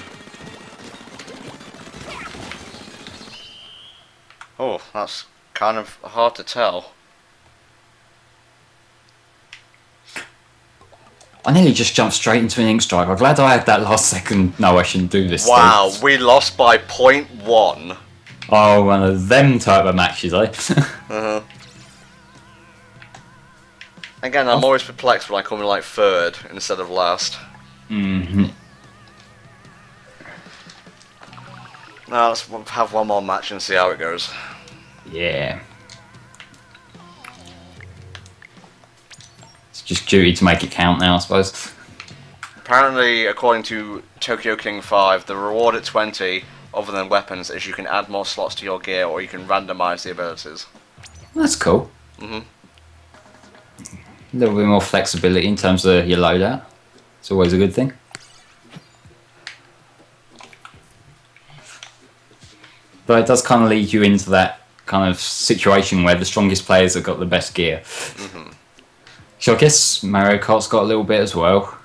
Oh, that's kind of hard to tell. I nearly just jumped straight into an ink strike. I'm glad I had that last second. No, I shouldn't do this. Wow, we lost by 0.1. Oh, one of them type of matches, eh? Again, I'm always perplexed when I come in like third instead of last. Now let's have one more match and see how it goes. Yeah. It's just duty to make it count now, I suppose. Apparently, according to Tokyo King 5, the reward at 20, other than weapons, is you can add more slots to your gear or you can randomise the abilities. That's cool. Mm-hmm. A little bit more flexibility in terms of your loadout. It's always a good thing. But it does kind of lead you into that kind of situation where the strongest players have got the best gear. Mm-hmm. So I guess Mario Kart's got a little bit as well.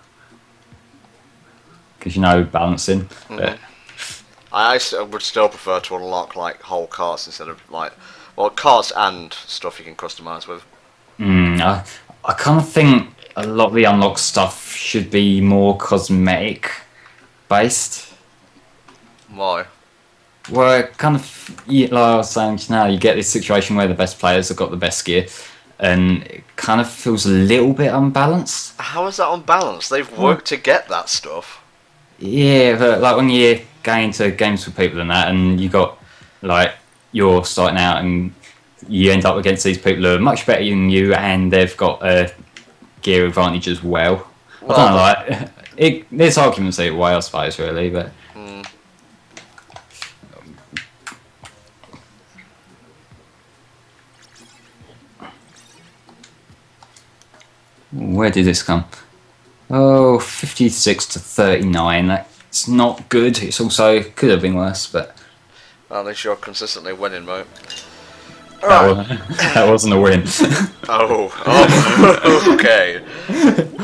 Because, you know, balancing. Mm-hmm. But I would still prefer to unlock like whole carts instead of like, well, carts and stuff you can customize with. I kind of think a lot of the unlocked stuff should be more cosmetic based. Why? Well, kind of, like I was saying just now, you get this situation where the best players have got the best gear, and it kind of feels a little bit unbalanced. How is that unbalanced? They've worked to get that stuff. Yeah, but like when you go into games with people and that, and you got like you're starting out and you end up against these people who are much better than you, and they've got a gear advantage as well. I don't know, like there's arguments either way, I suppose, really, but. Where did this come? Oh, 56 to 39. That's not good. It's also could have been worse, but Well, at least you're consistently winning, mate. that wasn't a win. Oh, okay.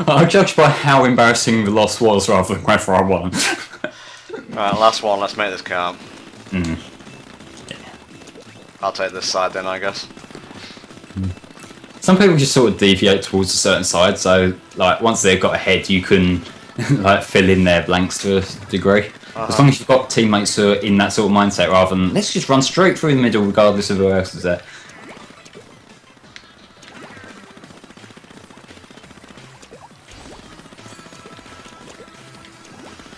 I'll judge by how embarrassing the loss was rather than whether I won. Right, last one. Let's make this count. Mm. I'll take this side then, I guess. Some people just sort of deviate towards a certain side, so like once they've got ahead, you can like fill in their blanks to a degree. As long as you've got teammates who are in that sort of mindset, rather than let's just run straight through the middle regardless of who else is there.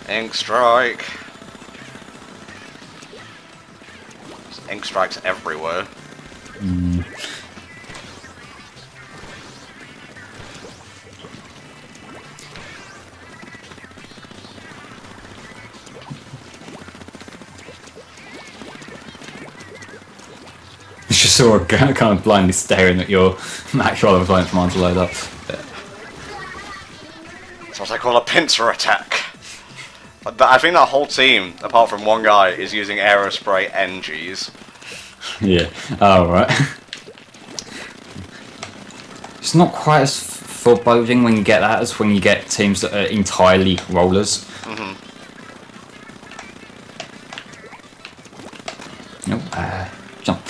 Ink strike. There's ink strikes everywhere. It's just sort of kind of blindly staring at your match while I was waiting for mine to load up. That's what I call a pincer attack. But I think that whole team, apart from one guy, is using Aerospray NGs. Yeah. Oh, right. It's not quite as foreboding when you get that as when you get teams that are entirely rollers. Nope. Jump.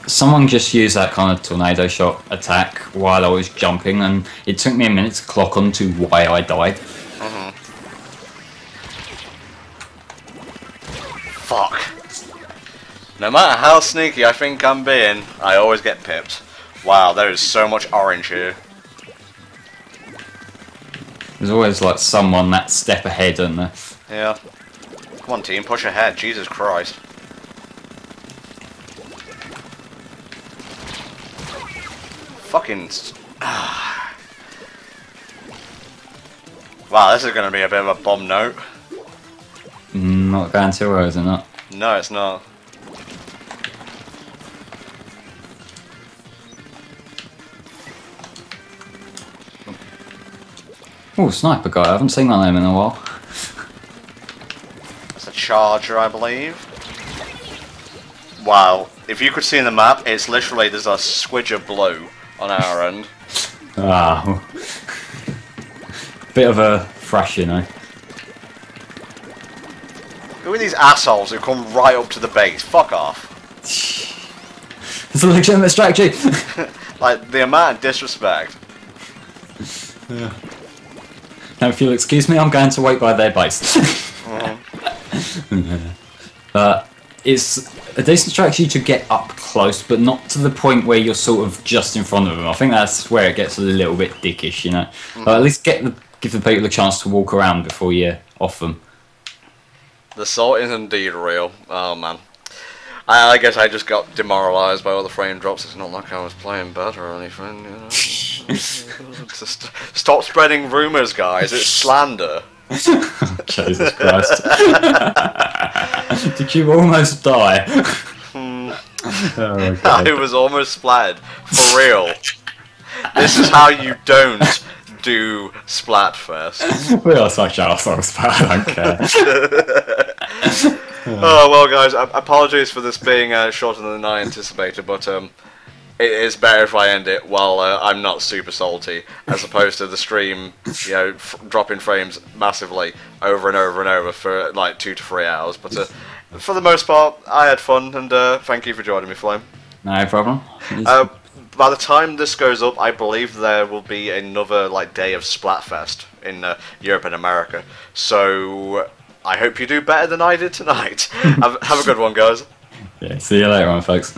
Someone just used that kind of tornado shot attack while I was jumping, and it took me a minute to clock on to why I died. Fuck. No matter how sneaky I think I'm being, I always get pipped. Wow, there is so much orange here. There's always like someone that step ahead, and Yeah. Come on, team, push ahead. Jesus Christ. Fucking. Wow, this is going to be a bit of a bomb note. not going too well, is it not? No, it's not. Oh, sniper guy. I haven't seen my name in a while. It's a charger, I believe. Wow. If you could see in the map, it's literally, there's a squidge of blue on our end. Ah. Bit of a thrash, you know. Who are these assholes who come right up to the base? Fuck off. It's a legitimate strategy. Like, the amount of disrespect. Yeah. Now, if you'll excuse me, I'm going to wait by their base. It's a decent strategy to get up close, but not to the point where you're sort of just in front of them. I think that's where it gets a little bit dickish, you know. But at least give the people a chance to walk around before you're off them. The salt is indeed real. Oh, man. I guess I just got demoralised by all the frame drops. It's not like I was playing better or anything, you know. Just stop spreading rumours, guys. It's slander. Jesus Christ. Did you almost die? Oh, I was almost splattered. For real. This is how you don't do Splatfest. We are such assholes, but I don't care. Oh, well, guys, apologies for this being shorter than I anticipated, but it is better if I end it while I'm not super salty, as opposed to the stream, you know, dropping frames massively over and over and over for like 2 to 3 hours. But for the most part, I had fun, and thank you for joining me, Flame. No problem. By the time this goes up, I believe there will be another like day of Splatfest in Europe and America. So I hope you do better than I did tonight. Have a good one, guys. Yeah, see you later on, folks.